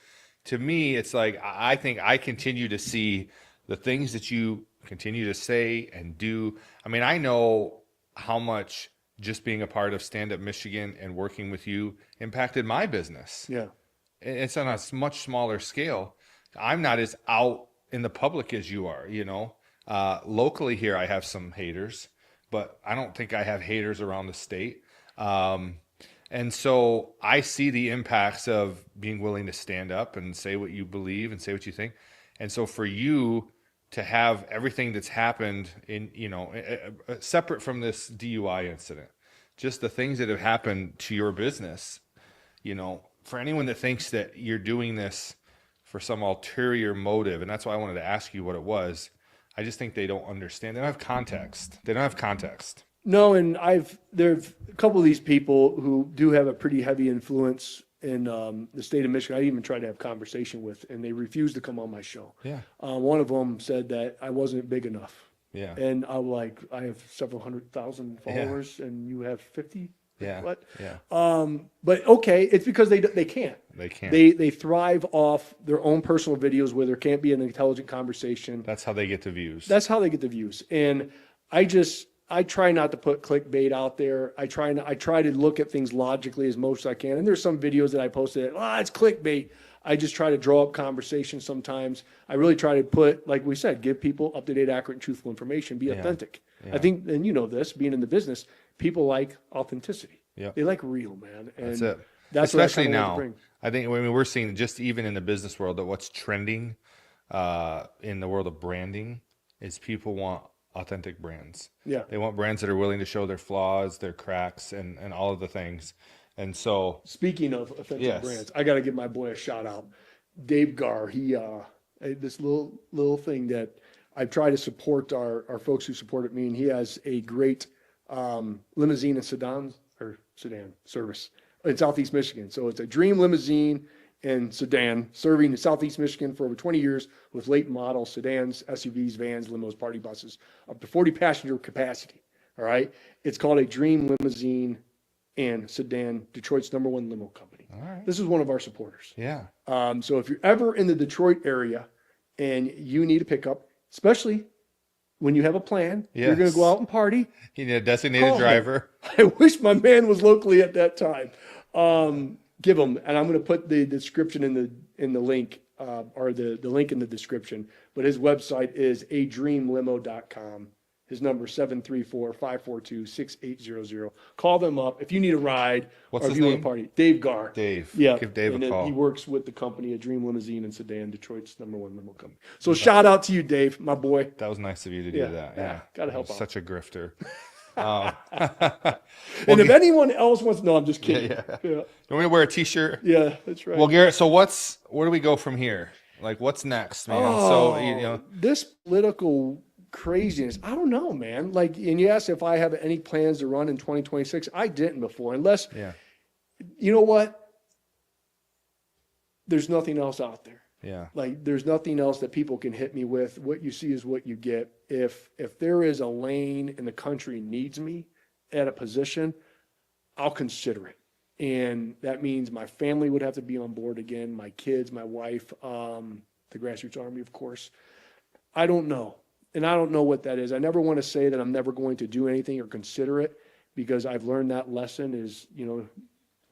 to me, it's like, I think I continue to see the things that you continue to say and do. I mean, I know how much just being a part of Stand Up Michigan and working with you impacted my business. Yeah. It's on a much smaller scale. I'm not as out in the public as you are, locally here, I have some haters, but I don't think I have haters around the state. And so I see the impacts of being willing to stand up and say what you believe and say what you think. And so for you to have everything that's happened in, separate from this DUI incident, just the things that have happened to your business, for anyone that thinks that you're doing this for some ulterior motive, and that's why I wanted to ask you what it was, I just think they don't understand. They don't have context. No, and there's a couple of these people who do have a pretty heavy influence in the state of Michigan. I even tried to have conversation with, and they refused to come on my show. Yeah. One of them said that I wasn't big enough. Yeah. And I'm like, I have several 100,000 followers, and you have 50. Yeah. What? Yeah. But okay, it's because they can't. They can't. They thrive off their own personal videos where there can't be an intelligent conversation. That's how they get the views. That's how they get the views. And I try not to put clickbait out there. I try to look at things logically as most I can. And there's some videos that I posted that, it's clickbait. I just try to draw up conversation sometimes. I really try to put, like we said, give people up-to-date, accurate, and truthful information. Be authentic. Yeah. I think, and you know this, being in the business, people like authenticity. Yeah. They like real, man. And That's it. That's especially what I now. bring. I think we're seeing just even in the business world that what's trending in the world of branding is people want authentic brands. Yeah. They want brands that are willing to show their flaws, their cracks, and all of the things. And so, Speaking of authentic Yes. brands, I got to give my boy a shout out. Dave Garr, he this little thing that I've tried to support our folks who supported me, and he has a great limousine and sedan service in Southeast Michigan. So it's a dream limousine and sedan serving in Southeast Michigan for over 20 years with late model sedans, SUVs, vans, limos, party buses, up to 40 passenger capacity. All right. It's called a dream limousine and sedan, Detroit's #1 limo company. all right. This is one of our supporters. Yeah. So if you're ever in the Detroit area and you need a pickup, especially when you have a plan, you're going Yes. to go out and party. You need a designated Call me. driver. I wish my man was locally at that time. Give him, and I'm going to put the description in the link or the link in the description. But his website is adreamlimo.com. His number is 734-542-6800. Call them up if you need a ride What's or if his you want name? to party. Dave Garr. Dave. Yeah. Give Dave and a call. He works with the company, a Dream Limousine and Sedan, Detroit's #1 limo company. So shout out to you, Dave, my boy. That was nice of you to do Yeah. that. Yeah. Yeah. Gotta help You're out. Such a grifter. And if anyone else wants, no, I'm just kidding. Yeah. Yeah, You want me to wear a t-shirt? yeah, that's right. Well, Garrett, so where do we go from here? Like, what's next, man? So, This political craziness, I don't know, man. Like, and you asked if I have any plans to run in 2026. I didn't before, unless, yeah. you know what? There's nothing else out there. Yeah. Like there's nothing else that people can hit me with. What you see is what you get. If there is a lane and the country needs me at a position, I'll consider it. And that means my family would have to be on board again, my kids, my wife, the Grassroots Army, of course. I don't know. And I don't know what that is. I never want to say that I'm never going to do anything or consider it, because I've learned that lesson is,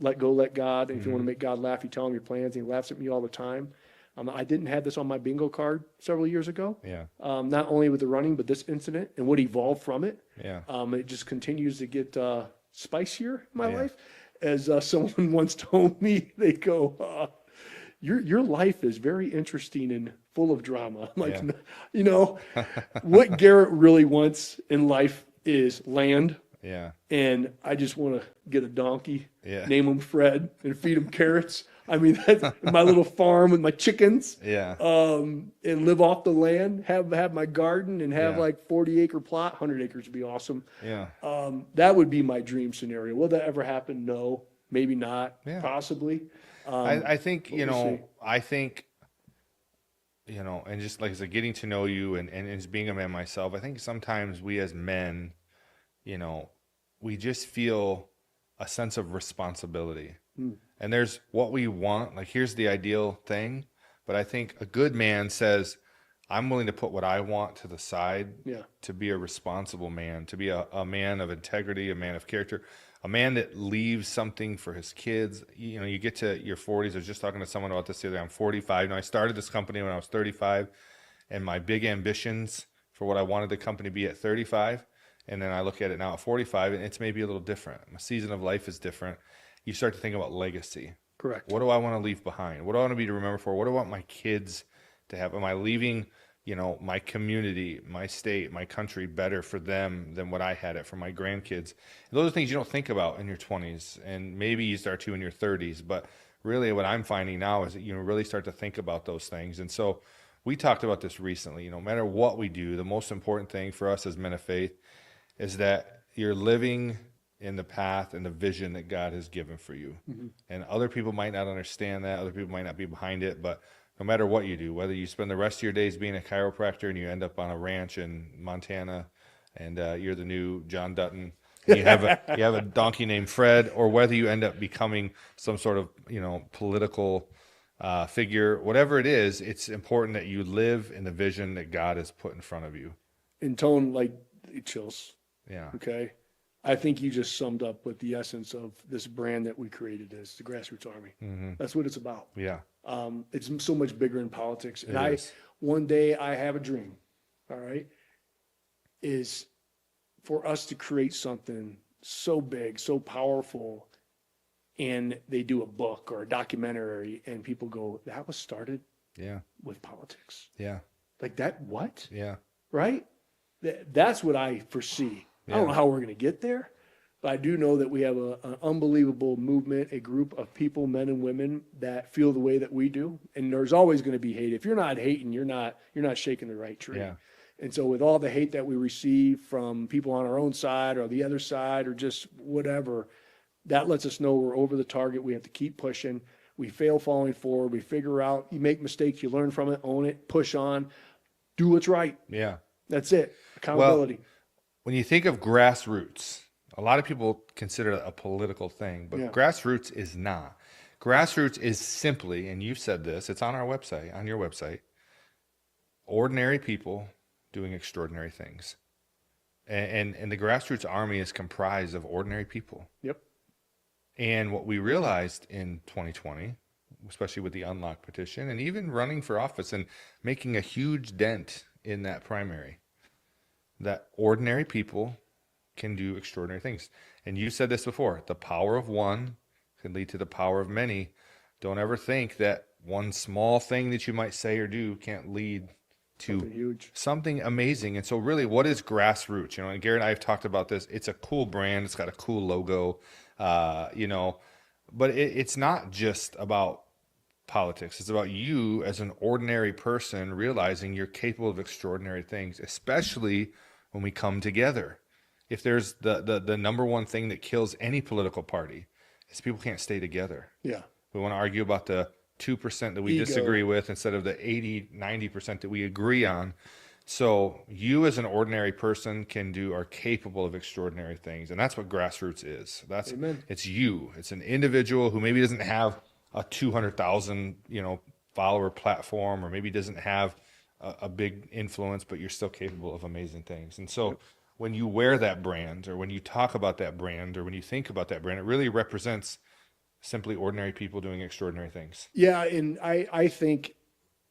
let go, let God. And if you want to make God laugh, you tell him your plans, and he laughs at me all the time. I didn't have this on my bingo card several years ago. Yeah. Not only with the running, but this incident and what evolved from it. Yeah. It just continues to get spicier in my life. As someone once told me, they go, your life is very interesting and full of drama. I'm like, what Garrett really wants in life is land. Yeah. And I just want to get a donkey, Yeah. name him Fred, and feed him carrots. I mean, that's my little farm with my chickens. Yeah. And live off the land, have my garden, and have Yeah. like 40-acre plot. 100 acres would be awesome. Yeah. That would be my dream scenario. Will that ever happen? No, maybe not. Yeah. Possibly. I think, we'll see. and just like I said, getting to know you and as being a man myself, I think sometimes we as men, we just feel a sense of responsibility. And there's what we want, like here's the ideal thing. But I think a good man says, I'm willing to put what I want to the side to be a responsible man, to be a man of integrity, a man of character, a man that leaves something for his kids. You get to your 40s. I was just talking to someone about this the other day. I'm 45. Now, I started this company when I was 35, and my big ambitions for what I wanted the company to be at 35. And then I look at it now at 45, and it's maybe a little different. My season of life is different. You start to think about legacy. Correct. What do I want to leave behind? What do I want to be to remember for? What do I want my kids to have? Am I leaving, my community, my state, my country better for them than what I had it for my grandkids? And those are things you don't think about in your 20s, and maybe you start to in your 30s. But really what I'm finding now is that you really start to think about those things. And so we talked about this recently. No matter what we do, the most important thing for us as men of faith is that you're living in the path and the vision that God has given for you. And other people might not understand that. Other people might not be behind it. But no matter what you do, whether you spend the rest of your days being a chiropractor and you end up on a ranch in Montana and you're the new John Dutton, and you have a donkey named Fred, or whether you end up becoming some sort of, political figure, whatever it is, it's important that you live in the vision that God has put in front of you. In tone, like chills. Yeah. Okay. I think you just summed up what the essence of this brand that we created is, the Grassroots Army. That's what it's about. Yeah. It's so much bigger in politics. And It is. one day I have a dream, all right, is for us to create something so big, so powerful, and they do a book or a documentary and people go, that was started Yeah. with politics. Yeah. Like that, what? Yeah. Right? That's what I foresee. I don't know how we're going to get there, but I do know that we have an unbelievable movement, a group of people, men and women, that feel the way that we do. And there's always going to be hate. If you're not hating, you're not shaking the right tree. Yeah. And so with all the hate that we receive from people on our own side or the other side or just whatever, that lets us know we're over the target. We have to keep pushing. We fail falling forward. We figure out, you make mistakes, you learn from it, own it, push on, do what's right. Yeah. That's it. Accountability. When you think of grassroots, a lot of people consider it a political thing, but grassroots is not. Grassroots is simply, and you've said this, it's on our website, on your website, ordinary people doing extraordinary things. And the Grassroots Army is comprised of ordinary people. Yep. And what we realized in 2020, especially with the Unlock petition and even running for office and making a huge dent in that primary, that ordinary people can do extraordinary things. And you said this before, the power of one can lead to the power of many. Don't ever think that one small thing that you might say or do can't lead to Something huge. something amazing. And so really, what is Grassroots? And Gary and I have talked about this. It's a cool brand. It's got a cool logo, but it's not just about politics. It's about you as an ordinary person realizing you're capable of extraordinary things, especially when we come together. If there's the number one thing that kills any political party is people can't stay together. Yeah. We want to argue about the 2% that we Ego. disagree with instead of the 80-90% that we agree on. So you as an ordinary person are capable of extraordinary things. And that's what Grassroots is. Amen. It's you. It's an individual who maybe doesn't have a 200,000, follower platform, or maybe doesn't have a big influence, but you're still capable of amazing things. And so when you wear that brand, or when you talk about that brand, or when you think about that brand, it really represents simply ordinary people doing extraordinary things. Yeah, and I think,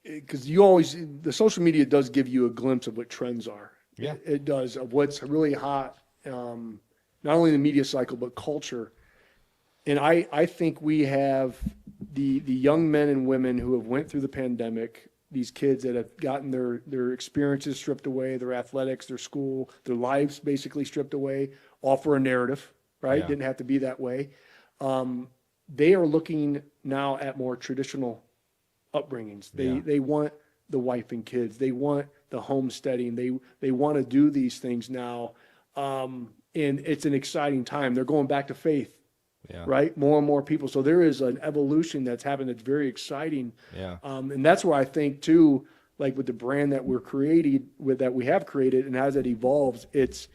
because the social media does give you a glimpse of what trends are. Yeah. It does, of what's really hot, not only in the media cycle, but culture. And I think we have the young men and women who have went through the pandemic, these kids that have gotten their experiences stripped away, their athletics, their school, their lives basically stripped away, all for a narrative, right? Yeah. Didn't have to be that way. They are looking now at more traditional upbringings. They want the wife and kids. They want the homesteading. They want to do these things now. And it's an exciting time. They're going back to faith. Yeah. Right? More and more people. So there is an evolution that's happened that's very exciting. Yeah. And that's where I think too, like with the brand that we have created, and as it evolves, it's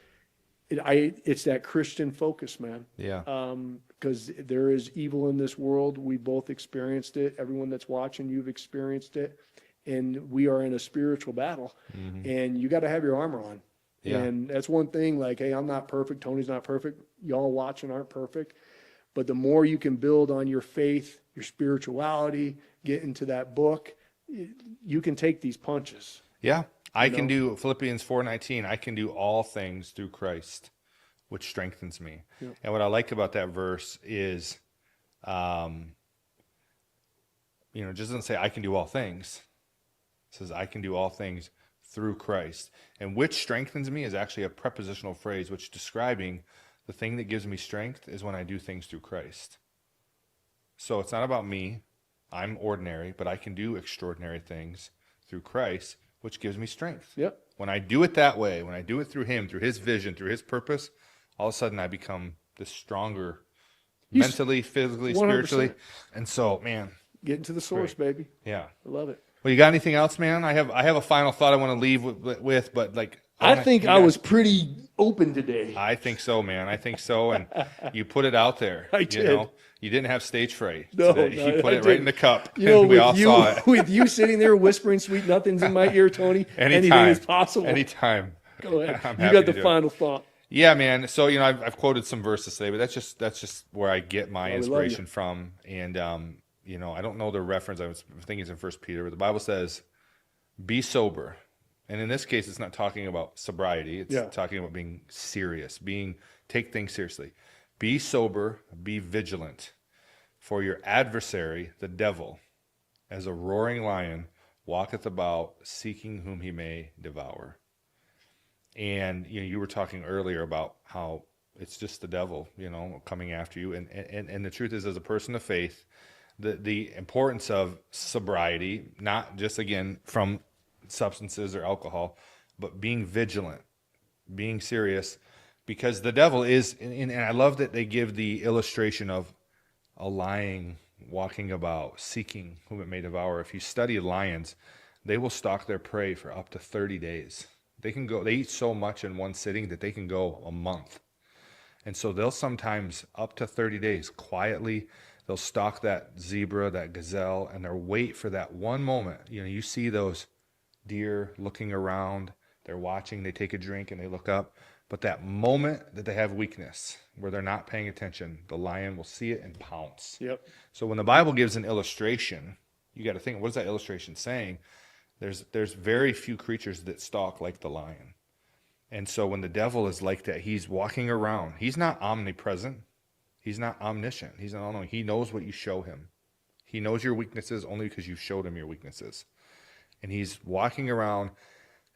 that Christian focus, man. Yeah. Because there is evil in this world. We both experienced it. Everyone that's watching, you've experienced it. And we are in a spiritual battle. Mm-hmm. And you got to have your armor on. Yeah. And that's one thing, like, hey, I'm not perfect. Tony's not perfect. Y'all watching aren't perfect. But the more you can build on your faith, your spirituality, get into that book, you can take these punches. Yeah. I can do Philippians 4:19. I can do all things through Christ, which strengthens me. Yeah. And what I like about that verse is, it just doesn't say I can do all things. It says I can do all things through Christ. And which strengthens me is actually a prepositional phrase, which describing the thing that gives me strength is when I do things through Christ. So it's not about me. I'm ordinary, but I can do extraordinary things through Christ, which gives me strength. Yep. When I do it that way, when I do it through Him, through His vision, through His purpose, all of a sudden I become this stronger mentally, physically, 100%. Spiritually. And so, man. Getting to the source, baby. Yeah. I love it. Well, you got anything else, man? I have a final thought I want to leave with, but like, I think I was pretty open today. I think so, man. I think so. And you put it out there. I did. You didn't have stage fright. No, you put it right in the cup. You know, and we all saw it. With you sitting there whispering sweet nothings in my ear, Tony, anything is possible. Anytime. Go ahead. You got the final thought. Yeah, man. So, I've quoted some verses today, but that's just where I get my inspiration from. And, I don't know the reference. I think it's in 1 Peter, but the Bible says, be sober. And in this case, it's not talking about sobriety. It's talking about being serious, take things seriously. Be sober, be vigilant, for your adversary, the devil, as a roaring lion, walketh about, seeking whom he may devour. And you were talking earlier about how it's just the devil, coming after you. And the truth is, as a person of faith, the importance of sobriety, not just again from substances or alcohol, but being vigilant, being serious, because the devil is, and I love that they give the illustration of a lion walking about, seeking whom it may devour. If you study lions, they will stalk their prey for up to 30 days. They eat so much in one sitting that they can go a month. And so they'll sometimes up to 30 days quietly, they'll stalk that zebra, that gazelle, and they'll wait for that one moment. You see those deer looking around, they're watching, they take a drink and they look up. But that moment that they have weakness, where they're not paying attention, the lion will see it and pounce. Yep. So when the Bible gives an illustration, you got to think, what is that illustration saying? There's very few creatures that stalk like the lion. And so when the devil is like that, he's walking around. He's not omnipresent. He's not omniscient. He's not all-knowing. He knows what you show him. He knows your weaknesses only because you showed him your weaknesses. And he's walking around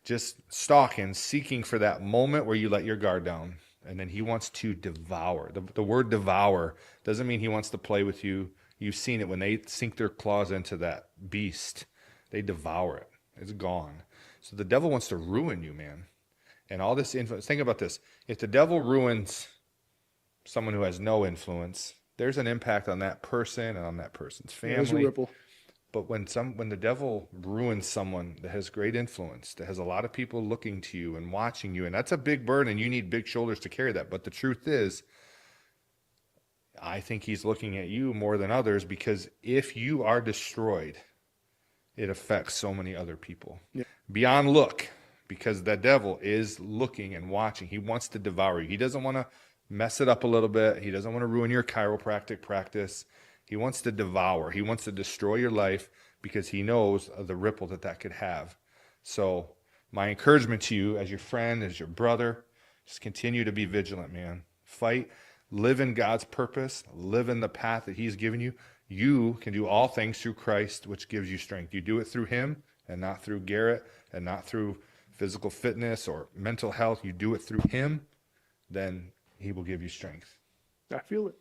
just stalking, seeking for that moment where you let your guard down. And then he wants to devour. The word devour doesn't mean he wants to play with you. You've seen it when they sink their claws into that beast. They devour it. It's gone. So the devil wants to ruin you, man. And all this influence. Think about this. If the devil ruins someone who has no influence, there's an impact on that person and on that person's family. There's a ripple. But when the devil ruins someone that has great influence, that has a lot of people looking to you and watching you, and that's a big burden, you need big shoulders to carry that. But the truth is, I think he's looking at you more than others, because if you are destroyed, it affects so many other people. Yeah. Beyond look, because the devil is looking and watching. He wants to devour you. He doesn't want to mess it up a little bit. He doesn't want to ruin your chiropractic practice. He wants to devour. He wants to destroy your life, because he knows of the ripple that could have. So my encouragement to you as your friend, as your brother, just continue to be vigilant, man. Fight, live in God's purpose, live in the path that he's given you. You can do all things through Christ, which gives you strength. You do it through him and not through Garrett and not through physical fitness or mental health. You do it through him, then he will give you strength. I feel it.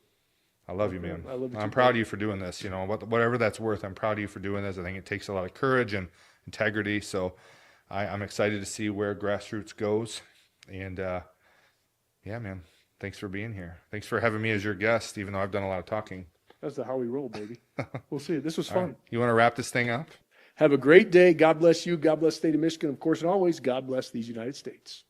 I love you, man. I love you I'm too, proud of you for doing this. You know, whatever that's worth, I'm proud of you for doing this. I think it takes a lot of courage and integrity. So I'm excited to see where Grassroots goes. And yeah, man, thanks for being here. Thanks for having me as your guest, even though I've done a lot of talking. That's how we roll, baby. We'll see. This was All fun. right. You want to wrap this thing up? Have a great day. God bless you. God bless the state of Michigan, of course, and always God bless these United States.